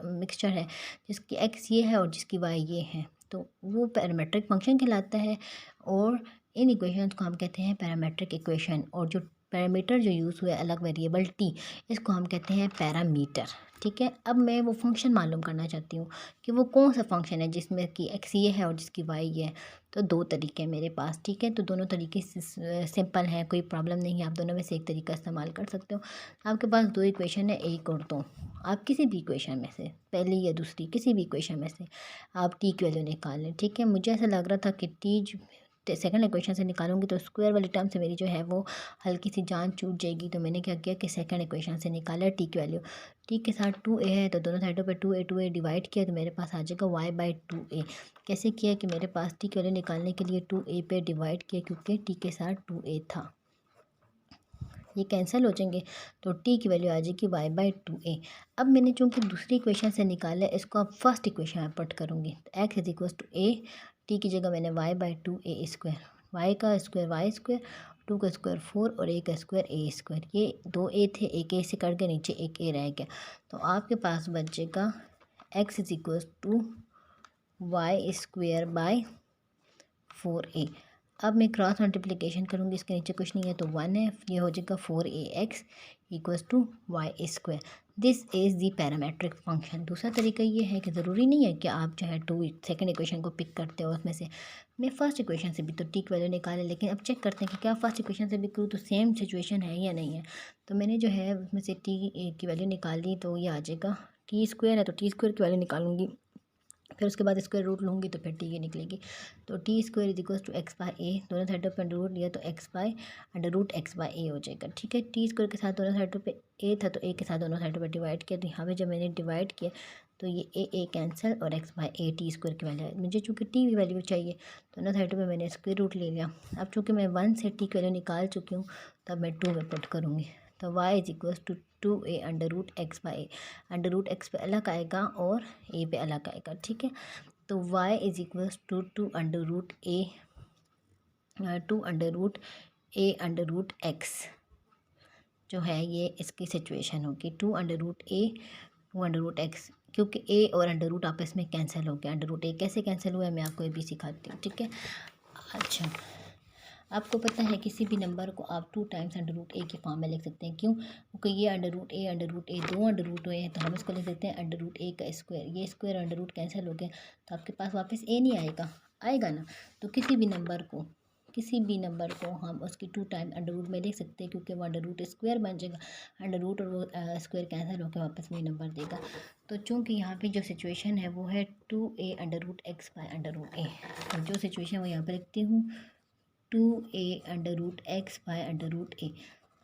S1: मिक्सचर है, जिसकी एक्स ये है और जिसकी वाई ये है, तो वो पैरामेट्रिक फंक्शन कहलाता है। और इन इक्वेशंस को हम कहते हैं पैरामेट्रिक इक्वेशन, और जो पैरामीटर जो यूज़ हुआ है अलग वेरिएबल टी, इसको हम कहते हैं पैरामीटर, ठीक है। अब मैं वो फंक्शन मालूम करना चाहती हूँ कि वो कौन सा फंक्शन है जिसमें कि एक्स ये है और जिसकी वाई ये है। तो दो तरीके हैं मेरे पास, ठीक है, तो दोनों तरीके सिंपल हैं, कोई प्रॉब्लम नहीं है, आप दोनों में से एक तरीका इस्तेमाल कर सकते हो। आपके पास दो इक्वेशन है, एक और दो, आप किसी भी इक्वेशन में से, पहली या दूसरी किसी भी इक्वेशन में से आप टी की वैल्यू निकाल लें, ठीक है। मुझे ऐसा लग रहा था कि टी सेकंड इक्वेशन से निकालूंगी तो स्क्वायर वाली टर्म से मेरी जो है वो हल्की सी जान छूट जाएगी, तो मैंने क्या किया कि सेकंड इक्वेशन से निकाला टी की वैल्यू। टी के साथ 2a है तो दोनों साइडों पे 2a डिवाइड किया तो मेरे पास आ जाएगा y/2a। कैसे किया कि मेरे पास टी की वैल्यू निकालने के लिए 2a पे डिवाइड किया, क्योंकि टी के साथ 2a था, ये कैंसिल हो जाएंगे, तो टी की वैल्यू आ जाएगी y/2a। अब मैंने चूँकि दूसरी इक्वेशन से निकाला है, इसको अब फर्स्ट इक्वेशन में पुट करूँगी, तो x is equal to a, t की जगह मैंने y/2a स्क्वायर, वाई का स्क्वायर वाई स्क्वायर, 2 का स्क्वायर 4 और a का स्क्वायर a स्क्वायर, ये दो ए थे, एक ए से कट गया, नीचे एक ए रह गया, तो आपके पास बचेगा x is equal to y square by 4a। अब मैं क्रॉस मल्टीप्लिकेशन करूँगी, इसके नीचे कुछ नहीं है तो 1 है, ये हो जाएगा 4ax equals to y square. This is the parametric function. दूसरा तरीका ये है कि ज़रूरी नहीं है कि आप जो है सेकंड इक्वेशन को पिक करते हो उसमें से, मैं फर्स्ट इक्वेशन से भी तो टी की वैल्यू निकाले, लेकिन अब चेक करते हैं कि क्या फर्स्ट इक्वेशन से भी करूँ तो सेम सिचुएशन है या नहीं है। तो मैंने जो है उसमें से टी की वैल्यू निकाल ली, तो ये आ जाएगा टी स्क्वायर है तो टी स्क्वायर की वैल्यू निकालूंगी, फिर उसके बाद स्क्वायर रूट लूँगी तो फिर टी ये निकलेगी। तो T square is equal to X by A, दोनों साइडों पर अंडर रूट लिया तो X by under root x by A हो जाएगा, ठीक है। टी स्क्वायर के साथ दोनों साइडों पे ए था तो ए के साथ दोनों साइडों पर डिवाइड किया, तो यहाँ पे जब मैंने डिवाइड किया तो ये ए कैंसिल और x by a t square की वैल्यू है। मुझे चूँकि टी की वैल्यू चाहिए तो दोनों साइडों पर मैंने स्क्वायर रूट ले लिया। अब चूँकि मैं 1 से टी की वैल्यू निकाल चुकी हूँ, तब मैं 2 में पुट करूँगी, तो y is equal to 2a under root x by a, under root x पे अलग आएगा और ए पे अलग आएगा, ठीक है। तो y is equals to 2 under root a, 2 under root a under root x जो है ये इसकी सिचुएशन होगी, 2 under root a 2 under root x, क्योंकि ए और अंडर रूट आपस में कैंसिल हो गया। अंडर रूट ए कैसे कैंसिल हुआ है मैं आपको ये भी सिखाती हूँ, ठीक है। अच्छा, आपको पता है किसी भी नंबर को आप 2 टाइम्स अंडर रूट ए के फॉर्म में लिख सकते हैं, क्यों, क्योंकि ये अंडर रूट ए दो अंडर रूट हुए हैं तो हम इसको लिख सकते हैं अंडर रूट ए का स्क्वायर, ये स्क्वायर अंडर रूट कैंसिल हो गया तो आपके पास वापस ए नहीं आएगा, आएगा ना। तो किसी भी नंबर को हम उसकी 2 टाइम अंडर रूट में लिख सकते हैं, क्योंकि वो अंडर रूट स्क्वायर बन जाएगा, अंडर रूट और वो स्क्वायर कैंसिल होकर वापस वही नंबर देगा। तो चूँकि यहाँ पे जो सिचुएशन है वो है 2a under root x by under root A, तो जो सिचुएशन वो यहाँ पर लिखती हूँ 2a under root x by under root A.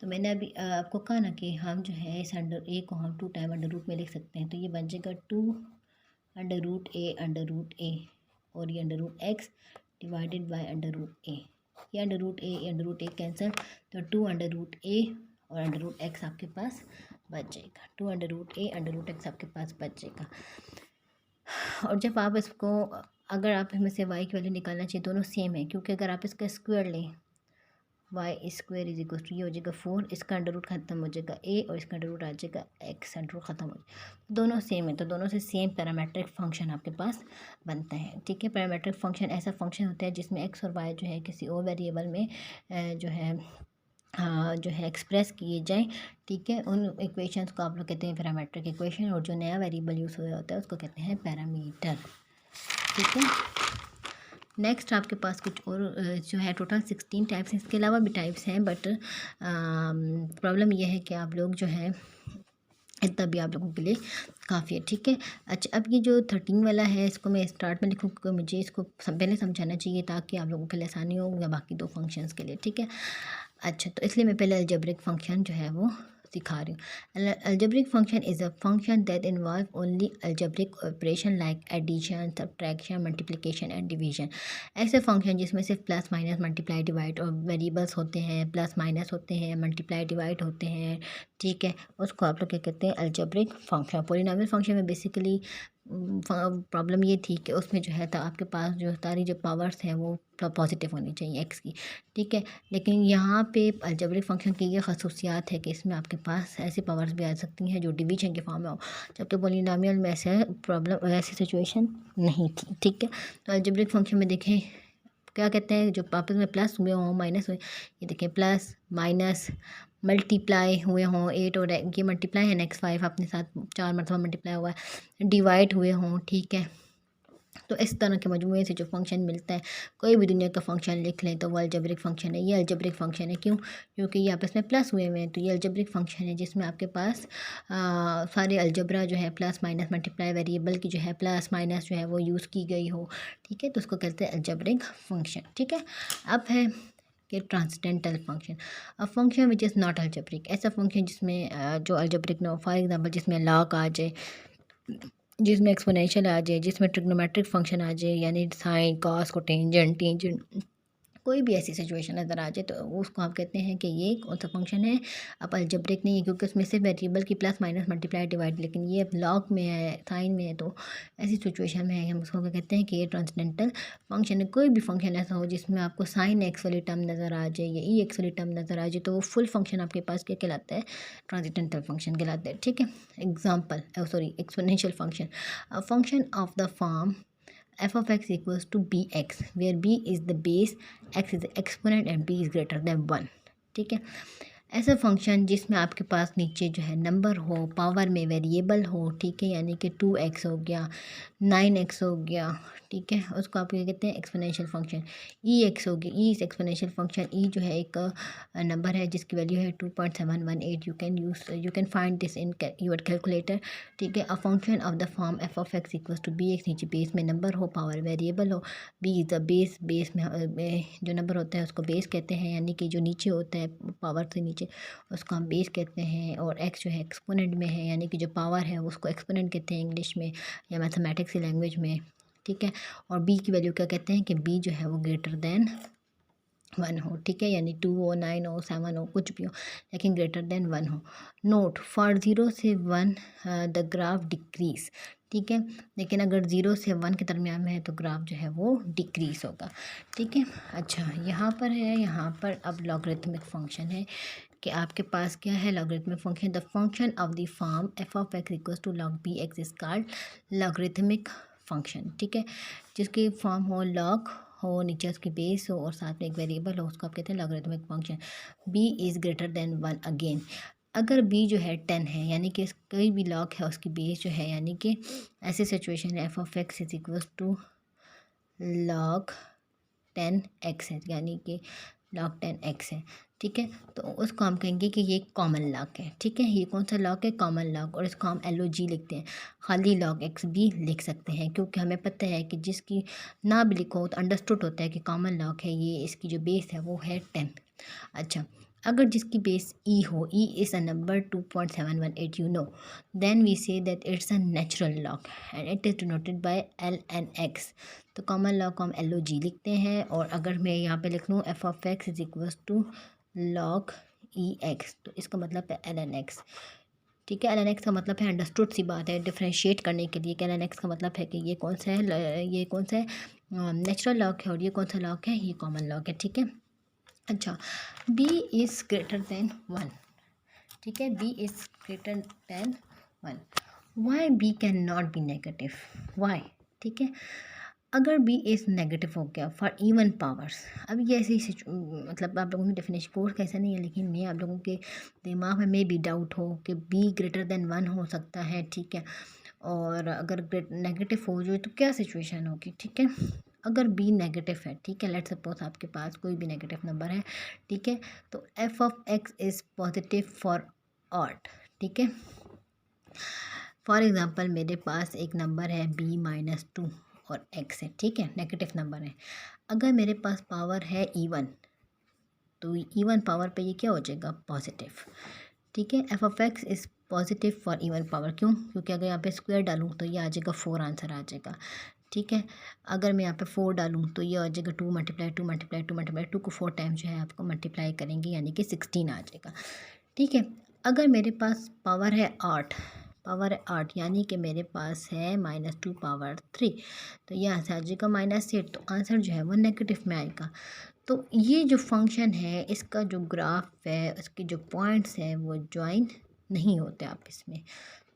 S1: तो मैंने अभी आपको कहा ना कि हम जो है इस अंडर ए को हम 2 टाइम अंडर रूट में लिख सकते हैं, तो ये बन जाएगा 2 अंडर रूट ए और ये under root X divided by under root A, ये अंडर रूट ए कैंसिल, तो 2√a और अंडर रूट x आपके पास बच जाएगा। 2√a अंडर रूट x आपके पास बच जाएगा। और जब आप इसको, अगर आप इसमें से y की वैल्यू निकालना चाहिए, दोनों सेम है, क्योंकि अगर आप इसका स्क्वायर लें y² इज इक्वल टू, ये हो जाएगा 4, इसका अंडर रूट खत्म हो जाएगा a और इसका अंडर रूट आ जाएगा x, अंडर रूट खत्म हो जाएगा, दोनों सेम है, तो दोनों से सेम पैरामेट्रिक फंक्शन आपके पास बनता है। ठीक है, पैरामेट्रिक फंक्शन ऐसा फंक्शन होता है जिसमें x और y जो है किसी और वेरिएबल में जो है एक्सप्रेस किए जाएँ। ठीक है, उन इक्वेशंस को आप लोग कहते हैं पैरामेट्रिक इक्वेशन, और जो नया वेरिएबल यूज़ हुआ होता है उसको कहते हैं पैरामीटर। ठीक है, नेक्स्ट आपके पास कुछ और जो है टोटल 16 टाइप्स हैं, इसके अलावा भी टाइप्स हैं, बट प्रॉब्लम यह है कि आप लोग जो है इतना भी आप लोगों के लिए काफ़ी है। ठीक है, अच्छा, अब ये जो 13 वाला है इसको मैं स्टार्ट में लिखूँ क्योंकि मुझे इसको पहले समझाना चाहिए ताकि आप लोगों के लिए आसानी हो, या बाकी दो फंक्शंस के लिए। ठीक है, अच्छा, तो इसलिए मैं पहले अलजेब्रिक फंक्शन जो है वो सिखा रही हूँ। Algebraic function is a function that involve only algebraic operation like addition, subtraction, multiplication and division. ऐसे फंक्शन जिसमें सिर्फ प्लस माइनस मल्टीप्लाई डिवाइड और वेरिएबल्स होते हैं, प्लस माइनस होते हैं, मल्टीप्लाई डिवाइड होते हैं। ठीक है, उसको आप लोग क्या कहते हैं, अलजेब्रिक फंक्शन। पॉलिनॉमियल फंक्शन में बेसिकली प्रॉब्लम ये थी कि उसमें जो है तो आपके पास जो सारी जो पावर्स हैं वो पॉजिटिव होनी चाहिए एक्स की। ठीक है, लेकिन यहाँ पे अलजेब्रिक फंक्शन की ये खसूसियात है कि इसमें आपके पास ऐसी पावर्स भी आ सकती हैं जो डिवीजन के फॉर्म में हो, जबकि पॉलिनॉमियल में ऐसे प्रॉब्लम, ऐसी सिचुएशन नहीं थी। ठीक है, तो अलजेब्रिक फंक्शन में देखें क्या कहते हैं, जो आपस में प्लस हुए हों, माइनस हुए, ये देखें प्लस माइनस मल्टीप्लाई हुए हों, 8 और ये मल्टीप्लाई है, नेक्स्ट 5 अपने साथ 4 मरतबा मल्टीप्लाई हुआ है, डिवाइड हुए हों। ठीक है, तो इस तरह के मजमूए से जो फंक्शन मिलता है, कोई भी दुनिया का फंक्शन लिख लें तो वो अलजेब्रिक फंक्शन है। ये अलजेब्रिक फंक्शन है क्यों, क्योंकि ये आपस में प्लस हुए हुए हैं, तो ये अलजेब्रिक फंक्शन है जिसमें आपके पास सारे अलजबरा जो है प्लस माइनस मल्टीप्लाई वेरिएबल की जो है प्लस माइनस जो है वो यूज़ की गई हो। ठीक है, तो उसको कहते हैं अलजेब्रिक फंक्शन। ठीक है, अब है कि transcendental function, a function which is not algebraic, ऐसा फंक्शन जिसमें जो अलजेब्रिक ना हो, फॉर एग्जांपल जिसमें लॉग आ जाए, जिसमें एक्सपोनेंशियल आ जाए, जिसमें ट्रिग्नोमेट्रिक फंक्शन आ जाए, यानी साइन कॉस कोटेंजेंट टेंजेंट, कोई भी ऐसी सिचुएशन नज़र आ जाए तो उसको आप कहते हैं कि ये कौन सा फंक्शन है, अब अलजेब्रिक नहीं है, क्योंकि उसमें सिर्फ वेरिएबल की प्लस माइनस मल्टीप्लाई डिवाइड, लेकिन ये अब लॉग में है, साइन में है, तो ऐसी सिचुएशन में हम उसको क्या कहते हैं कि ये ट्रांसडेंटल फंक्शन है। कोई भी फंक्शन ऐसा हो जिसमें आपको साइन एक्स वाली टर्म नज़र आ जाए या ई एक्स वाली टर्म नज़र आ जाए, तो वो फुल फंक्शन आपके पास क्या कहलाता है, ट्रांसडेंटल फंक्शन कहलाता है। ठीक है, example, exponential function, a function of the form f of x equals to bx where b is the base, x is the exponent and b is greater than 1। ठीक है, ऐसा फंक्शन जिसमें आपके पास नीचे जो है नंबर हो, पावर में वेरिएबल हो। ठीक है, यानी कि 2x हो गया, 9x हो गया। ठीक है, उसको आप क्या कहते हैं, एक्सपोनेंशियल फंक्शन। ई एक्स हो गया, ई इस एक्सपोनेंशियल फंक्शन, ई जो है एक नंबर है जिसकी वैल्यू है 2.718। You can find this in your calculator. ठीक है, a function of the form F of x equals to b x, नीचे बेस में नंबर हो, पावर वेरिएबल हो, b is the base, base में जो नंबर होता है उसको बेस कहते हैं, यानी कि जो नीचे होता है पावर से नीचे उसको हम बेस कहते हैं, और एक्स जो है एक्सपोनेंट में है, यानी कि जो पावर है उसको एक्सपोनेंट कहते हैं इंग्लिश में या मैथमेटिक्स की लैंग्वेज में। ठीक है, और बी की वैल्यू क्या कहते हैं कि बी जो है वो ग्रेटर देन 1 हो। ठीक है, यानी 2 हो, 9 हो, 7 हो, कुछ भी हो, लेकिन ग्रेटर देन 1 हो। नोट, फॉर 0 से 1 द ग्राफ डिक्रीज। ठीक है, लेकिन अगर 0 से 1 के दरमियान में है तो ग्राफ जो है वो डिक्रीज होगा। ठीक है, अच्छा, यहाँ पर है, यहाँ पर अब लॉगरिथमिक फंक्शन है कि आपके पास क्या है, logarithmic function, the function of the form F of x equals to log b x is called logarithmic function. ठीक है, जिसकी फॉर्म हो लॉग हो, नीचे उसकी बेस हो और साथ में एक वेरिएबल हो, उसको आप कहते हैं logarithmic function. b is greater than 1 again, अगर b जो है 10 है, यानी कि कोई भी लॉग है उसकी बेस जो है, यानी कि ऐसी सिचुएशन है f of x is equals to log 10x है, यानी कि लॉग 10x है। ठीक है, तो उसको हम कहेंगे कि ये कॉमन लॉग है। ठीक है, ये कौन सा लॉग है, कॉमन लॉग, और इसको हम LOG लिखते हैं, खाली लॉग x भी लिख सकते हैं, क्योंकि हमें पता है कि जिसकी ना भी लिखो तो अंडरस्टूड होता है कि कॉमन लॉग है ये, इसकी जो बेस है वो है 10। अच्छा, अगर जिसकी बेस ई हो, E is a number 2.718, you know, then we say that it's a natural log and it is denoted by L N X. तो कॉमन लॉग को हम एल ओ जी लिखते हैं, और अगर मैं यहाँ पे लिख लूँ f of x is equals to log e x, तो इसका मतलब है एल एन एक्स। ठीक है, एल एन एक्स का मतलब है, अंडरस्टूड सी बात है डिफ्रेंशिएट करने के लिए, कि एल एन एक्स का मतलब है कि ये कौन सा है, ये कौन सा है नेचुरल लॉग है, और ये कौन सा लॉग है, ये कॉमन लॉग है। ठीक है, अच्छा, b इज़ ग्रेटर देन 1। ठीक है, b is greater than 1। Why b can not be negative, why? ठीक है, अगर b इज़ नेगेटिव हो गया फॉर इवन पावर्स, अब ये ऐसी मतलब आप लोगों की डेफिनेशन कोर्स कैसा नहीं है, लेकिन मैं आप लोगों के दिमाग में भी डाउट हो कि b ग्रेटर देन 1 हो सकता है। ठीक है, और अगर नेगेटिव हो जाए तो क्या सिचुएशन होगी। ठीक है, अगर b नेगेटिव है, ठीक है, लेट्स सपोज आपके पास कोई भी नेगेटिव नंबर है, ठीक है, तो f of x is positive for odd. ठीक है, फॉर एग्ज़ाम्पल मेरे पास एक नंबर है b-2 और x है, ठीक है, नेगेटिव नंबर है। अगर मेरे पास पावर है इवन, तो इवन पावर पे ये क्या हो जाएगा, पॉजिटिव। ठीक है, f of X is positive for even power, क्यों? क्योंकि अगर यहाँ पे स्क्वायर डालूँ तो ये आ जाएगा 4 आंसर आ जाएगा। ठीक है, अगर मैं यहाँ पे 4 डालूँ तो ये आ जाएगा 2 मल्टीप्लाई 2 मल्टीप्लाई 2 मल्टीप्लाई 2 को 4 टाइम जो है आपको मल्टीप्लाई करेंगे, यानी कि 16 आ जाएगा। ठीक है, अगर मेरे पास पावर है 8, पावर है 8, यानी कि मेरे पास है -2 पावर 3, तो यहाँ से आ जाएगा -8, तो आंसर जो है वो नेगेटिव में आएगा। तो ये जो फंक्शन है, इसका जो ग्राफ है, उसके जो पॉइंट्स हैं वो ज्वाइन नहीं होते आपस में।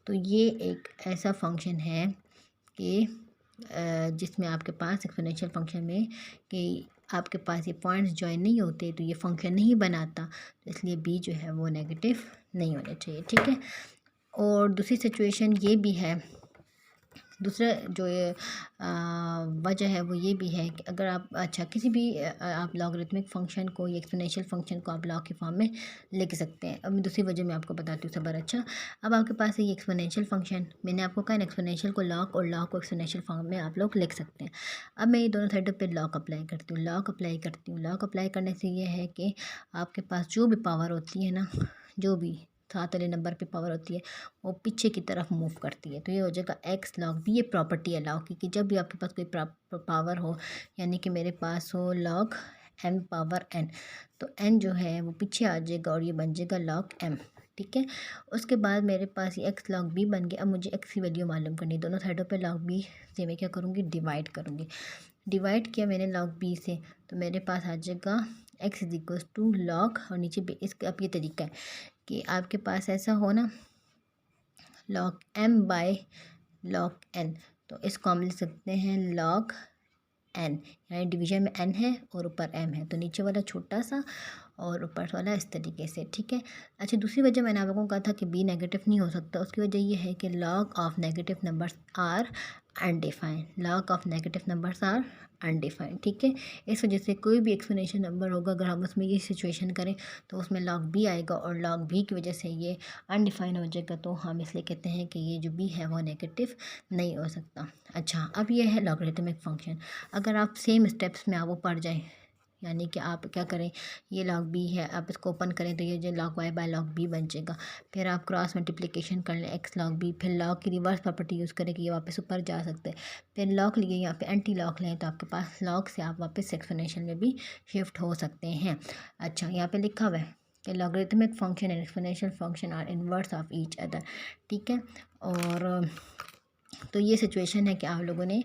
S1: तो ये एक ऐसा फंक्शन है कि जिसमें आपके पास एक्सपोनेंशियल फंक्शन में कि आपके पास ये पॉइंट्स ज्वाइन नहीं होते, तो ये फंक्शन नहीं बनाता, तो इसलिए बी जो है वो नेगेटिव नहीं होना चाहिए। ठीक है, और दूसरी सिचुएशन ये भी है, दूसरा जो ये वजह है वो ये भी है कि अगर आप किसी भी आप लॉगरिथमिक फ़ंक्शन को या एक्सपोनेंशियल फ़ंक्शन को आप लॉग की फॉर्म में लिख सकते हैं। अब मैं दूसरी वजह मैं आपको बताती हूँ सबर। अच्छा, अब आपके पास है ये एक्सपोनेंशियल फ़ंक्शन, मैंने आपको कहा एक्सपोनेंशियल को लॉग और लॉग को एक्सपोनेंशियल फॉर्म में आप लोग लिख सकते हैं। अब मैं ये दोनों साइडों पर लॉग अप्लाई करती हूँ, लॉग अप्लाई करने से ये है कि आपके पास जो भी पावर होती है ना, जो भी सात वाले नंबर पे पावर होती है, वो पीछे की तरफ मूव करती है, तो ये हो जाएगा एक्स लॉग बी। ये प्रॉपर्टी है लॉग की कि जब भी आपके पास कोई पावर हो, यानी कि मेरे पास हो लॉग m पावर n, तो n जो है वो पीछे आ जाएगा और ये बन जाएगा लॉग m। ठीक है, उसके बाद मेरे पास ये x लॉग b बन गया। अब मुझे x की वैल्यू मालूम करनी है, दोनों साइडों पे लॉग b से मैं क्या करूँगी, डिवाइड करूँगी। डिवाइड किया मैंने लॉग b से, तो मेरे पास आ जाएगा x is equals to log, और नीचे पे इसका अब ये तरीका है कि आपके पास ऐसा हो ना, log m by log n, तो इसको हम लिख सकते हैं लॉग n, यानी डिवीजन में n है और ऊपर m है, तो नीचे वाला छोटा सा और ऊपर वाला इस तरीके से। ठीक है, अच्छा, दूसरी वजह मैंने आप लोगों को कहा था कि b नेगेटिव नहीं हो सकता, उसकी वजह ये है कि log of negative numbers are undefined, log of negative numbers are undefined. ठीक है, इस वजह से कोई भी एक्सपोनेंशियल नंबर होगा, अगर हम उसमें ये सिचुएशन करें तो उसमें लॉग बी आएगा, और लॉग बी की वजह से ये अनडिफाइंड हो जाएगा, तो हम इसलिए कहते हैं कि ये जो बी है वो नेगेटिव नहीं हो सकता। अच्छा, अब ये है लॉगरिथमिक फंक्शन। अगर आप सेम स्टेप्स में आप वो पढ़ जाएं, यानी कि आप क्या करें, ये लॉग बी है, आप इसको ओपन करें तो ये जो log y by log b बन जाएगा। फिर आप क्रॉस मल्टीप्लिकेशन कर लें एक्स लॉग बी, फिर लॉग की रिवर्स प्रॉपर्टी यूज़ करें कि ये वापस ऊपर जा सकते हैं। फिर लॉग लिए यहाँ पे एंटी लॉग लें, तो आपके पास लॉग से आप वापस एक्सपोनेंशियल में भी शिफ्ट हो सकते हैं। अच्छा, यहाँ पे लिखा हुआ है कि logarithmic function and exponential function are inverse of each other. ठीक है, और तो ये सिचुएशन है कि आप लोगों ने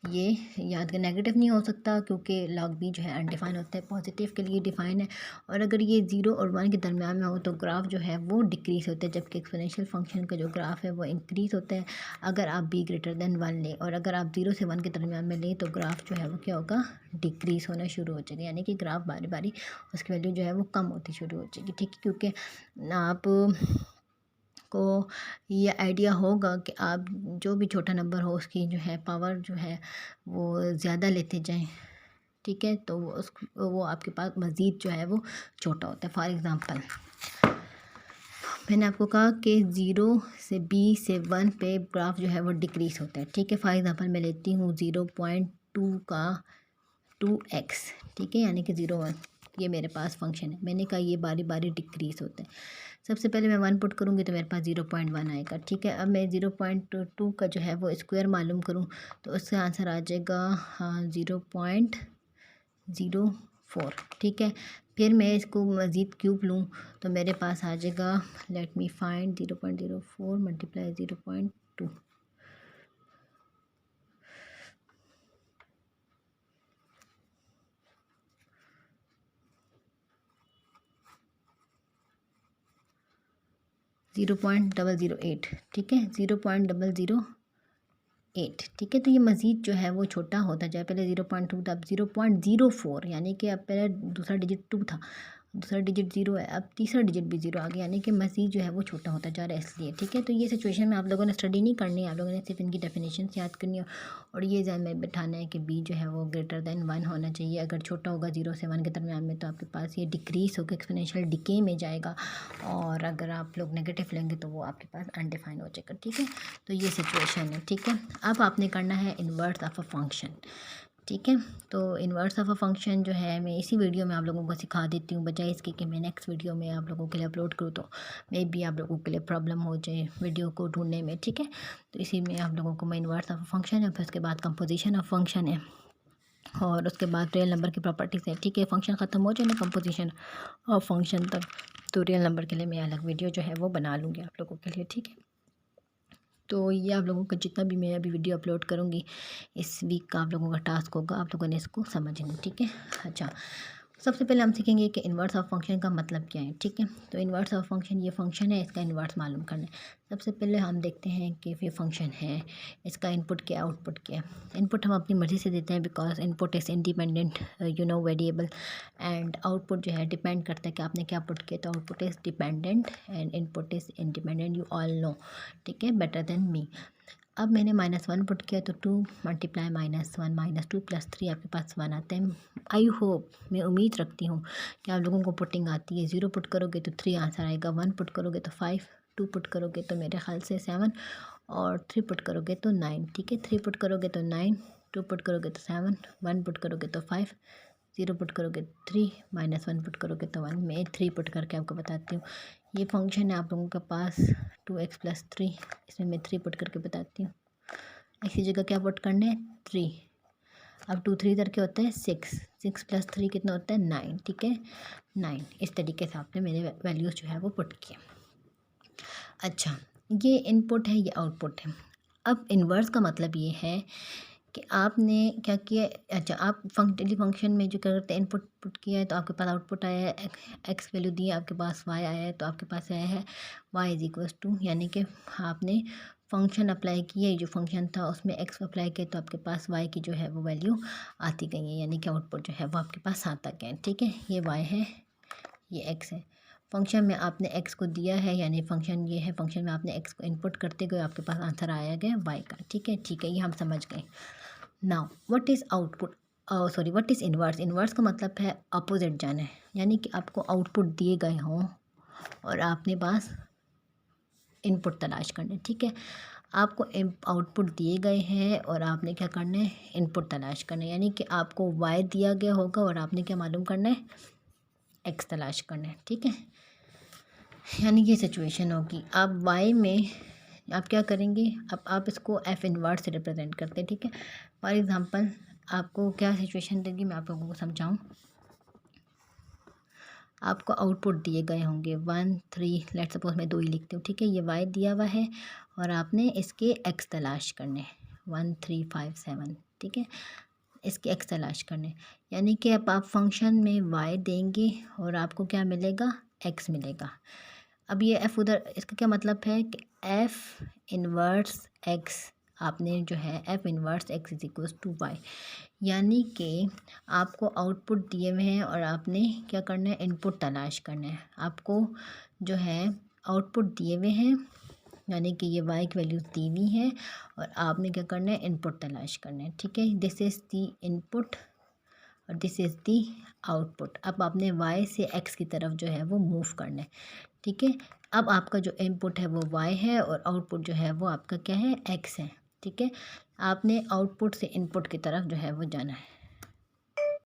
S1: ये याद कर, नेगेटिव नहीं हो सकता क्योंकि लॉग बी जो है अनडिफाइन होता है, पॉजिटिव के लिए डिफाइन है, और अगर ये 0 और 1 के दरमियान में हो तो ग्राफ जो है वो डिक्रीज़ होता है, जबकि एक्सपोनेंशियल फंक्शन का जो ग्राफ है वो इंक्रीज़ होता है अगर आप b ग्रेटर देन 1 लें, और अगर आप 0 से 1 के दरमियान में लें तो ग्राफ जो है वो क्या होगा, डिक्रीज़ होना शुरू हो जाएगा, यानी कि ग्राफ बारी बारी उसकी वैल्यू जो है वो कम होती शुरू हो जाएगी। ठीक है, क्योंकि आप को ये आइडिया होगा कि आप जो भी छोटा नंबर हो उसकी जो है पावर जो है वो ज़्यादा लेते जाएं। ठीक है, तो वो आपके पास मज़ीद जो है वो छोटा होता है। फॉर एग्ज़ाम्पल मैंने आपको कहा कि 0 से b से 1 पे ग्राफ जो है वो डिक्रीज़ होता है। ठीक है, फॉर एग्ज़ाम्पल मैं लेती हूँ 0.2 का 2x। ठीक है, यानी कि 0 1, ये मेरे पास फंक्शन है। मैंने कहा ये बारी बारी डिक्रीज़ होता है। सबसे पहले मैं 1 पुट करूँगी तो मेरे पास 0.1 आएगा, ठीक है। अब मैं 0.2 का जो है वो स्क्वायर मालूम करूँ तो उसका आंसर आ जाएगा 0.04, ठीक है। फिर मैं इसको मज़ीद क्यूब लूँ तो मेरे पास आ जाएगा, लेट मी फाइंड, 0.04 मल्टीप्लाई 0.2, 0.008, ठीक है, 0.008, ठीक है। तो ये मज़ीद जो है वो छोटा होता जाए, पहले 0.2 था, अब 0.04, यानी कि अब पहले दूसरा डिजिट 2 था, दूसरा डिजिट 0 है, अब तीसरा डिजिट भी 0 आ गया, यानी कि मज़ीद जो है वो छोटा होता जा रहा है, इसलिए, ठीक है। तो ये सिचुएशन में आप लोगों ने स्टडी नहीं करनी है, आप लोगों ने सिर्फ इनकी डेफिनेशन याद करनी है और ये ज़हन में बिठाना है कि b जो है वो ग्रेटर दैन 1 होना चाहिए। अगर छोटा होगा 0 से 1 के दरमियान में तो आपके पास ये डिक्रीज़ होकर एक्सपोनेंशियल डिके में जाएगा, और अगर आप लोग नेगेटिव लेंगे तो वो आपके पास अनडिफाइन हो जाएगा, ठीक है। तो ये सिचुएशन है, ठीक है। अब आपने करना है इन्वर्स ऑफ अ फंक्शन, ठीक है। तो इन्वर्स ऑफ अ फंक्शन जो है मैं इसी वीडियो में आप लोगों को सिखा देती हूँ, बजाय इसके कि मैं नेक्स्ट वीडियो में आप लोगों के लिए अपलोड करूँ तो मे बी आप लोगों के लिए प्रॉब्लम हो जाए वीडियो को ढूंढने में, ठीक है। तो इसी में आप लोगों को मैं इन्वर्स ऑफ अ फंक्शन है, फिर उसके बाद कंपोजिशन ऑफ फंक्शन है, और उसके बाद रियल नंबर की प्रॉपर्टीज़ है, ठीक है। फंक्शन ख़त्म हो जाए ना कंपोजिशन और फंक्शन तक, तो रियल नंबर के लिए मैं अलग वीडियो जो है वो बना लूँगी आप लोगों के लिए, ठीक है। तो ये आप लोगों का जितना भी मैं अभी वीडियो अपलोड करूँगी इस वीक का आप लोगों का टास्क होगा, आप लोगों ने इसको समझना, ठीक है। अच्छा, सबसे पहले हम सीखेंगे कि इन्वर्स ऑफ फंक्शन का मतलब क्या है, ठीक है। तो इन्वर्स ऑफ फंक्शन, ये फंक्शन है, इसका इन्वर्स मालूम करना है। सबसे पहले हम देखते हैं कि ये फंक्शन है, इसका इनपुट क्या, आउटपुट क्या है। इनपुट हम अपनी मर्ज़ी से देते हैं because input is independent variable, and output जो है डिपेंड करता है कि आपने क्या पुट किया। तो output is dependent and input is independent, you all know, ठीक है, बेटर देन मी। अब मैंने -1 पुट किया तो 2 मल्टीप्लाई -1 -2 + 3 आपके पास 1 आता है। आई होप, मैं उम्मीद रखती हूँ कि आप लोगों को पुटिंग आती है। 0 पुट करोगे तो 3 आंसर आएगा, 1 पुट करोगे तो 5, 2 पुट करोगे तो मेरे ख्याल से 7, और 3 पुट करोगे तो 9, ठीक है। 3 पुट करोगे तो 9, 2 पुट करोगे तो 7, 1 पुट करोगे तो 5, 0 पुट करोगे 3, -1 पुट करोगे तो 1। मैं 3 पुट करके आपको बताती हूँ। ये फंक्शन है आप लोगों के पास 2x + 3, इसमें मैं 3 पुट करके बताती हूँ। इसी जगह क्या पुट करना है, 3। अब 2 3 करके होता है 6, 6 + 3 कितना होता है 9, ठीक है, 9। इस तरीके से आपने मेरे वैल्यूज़ जो है वो पुट किए। अच्छा, ये इनपुट है, ये आउटपुट है। अब इन्वर्स का मतलब ये है कि आपने क्या किया। अच्छा, आप डेली फंक्शन में जो क्या करते हैं, इनपुट पुट किया है तो आपके पास आउटपुट आया है, एक्स वैल्यू दी है, आपके पास वाई आया है, तो आपके पास आया है वाई इज इक्वल्स टू, यानी कि आपने फंक्शन अप्लाई किया, जो फंक्शन था उसमें एक्स अप्लाई किया तो आपके पास वाई की जो है वो वैल्यू आती गई है, यानी कि आउटपुट जो है वो आपके पास आता गया है, ठीक है। ये वाई है, ये एक्स है। फंक्शन में आपने एक्स को दिया है, यानी फंक्शन ये है, फंक्शन में आपने एक्स को इनपुट करते गए, आपके पास आंसर आया गया वाई का, ठीक है, ठीक है, ये हम समझ गए। Now what is output, sorry what is inverse. Inverse का मतलब है अपोजिट जाना है, यानी कि आपको आउटपुट दिए गए हों और आपने पास इनपुट तलाश करना है, ठीक है। आपको आउटपुट दिए गए हैं और आपने क्या करना है, इनपुट तलाश करना है, यानी कि आपको वाई दिया गया होगा और आपने क्या मालूम करना है, एक्स तलाश करना है, ठीक है। यानी ये सिचुएशन होगी। आप वाई में आप क्या करेंगे, अब आप इसको एफ इन्वर्स से रिप्रेजेंट करते हैं, ठीक है। फॉर एग्ज़ाम्पल आपको क्या सिचुएशन देगी, मैं आप लोगों को समझाऊँ। आपको आउटपुट दिए गए होंगे 1 3, लेट सपोज मैं 2 ही लिखती हूँ, ठीक है। ये वाई दिया हुआ है और आपने इसके एक्स तलाश करने, 1 3 5 7, ठीक है, इसके एक्स तलाश करने। यानी कि अब आप फंक्शन में वाई देंगे और आपको क्या मिलेगा, एक्स मिलेगा। अब ये एफ़ उधर, इसका क्या मतलब है कि एफ़ इन्वर्स एक्स, आपने जो है f inverse x is equals to y, यानी कि आपको आउटपुट दिए हुए हैं और आपने क्या करना है, इनपुट तलाश करना है। आपको जो है आउटपुट दिए हुए हैं, यानी कि ये वाई की वैल्यू दी हुई है और आपने क्या करना है, इनपुट तलाश करना है, ठीक है। दिस इज़ दी इनपुट और दिस इज़ दी आउटपुट। अब आपने वाई से एक्स की तरफ जो है वो मूव करना है, ठीक है। अब आपका जो इनपुट है वो वाई है और आउटपुट जो है वो आपका क्या है, एक्स है, ठीक है। आपने आउटपुट से इनपुट की तरफ जो है वो जाना है।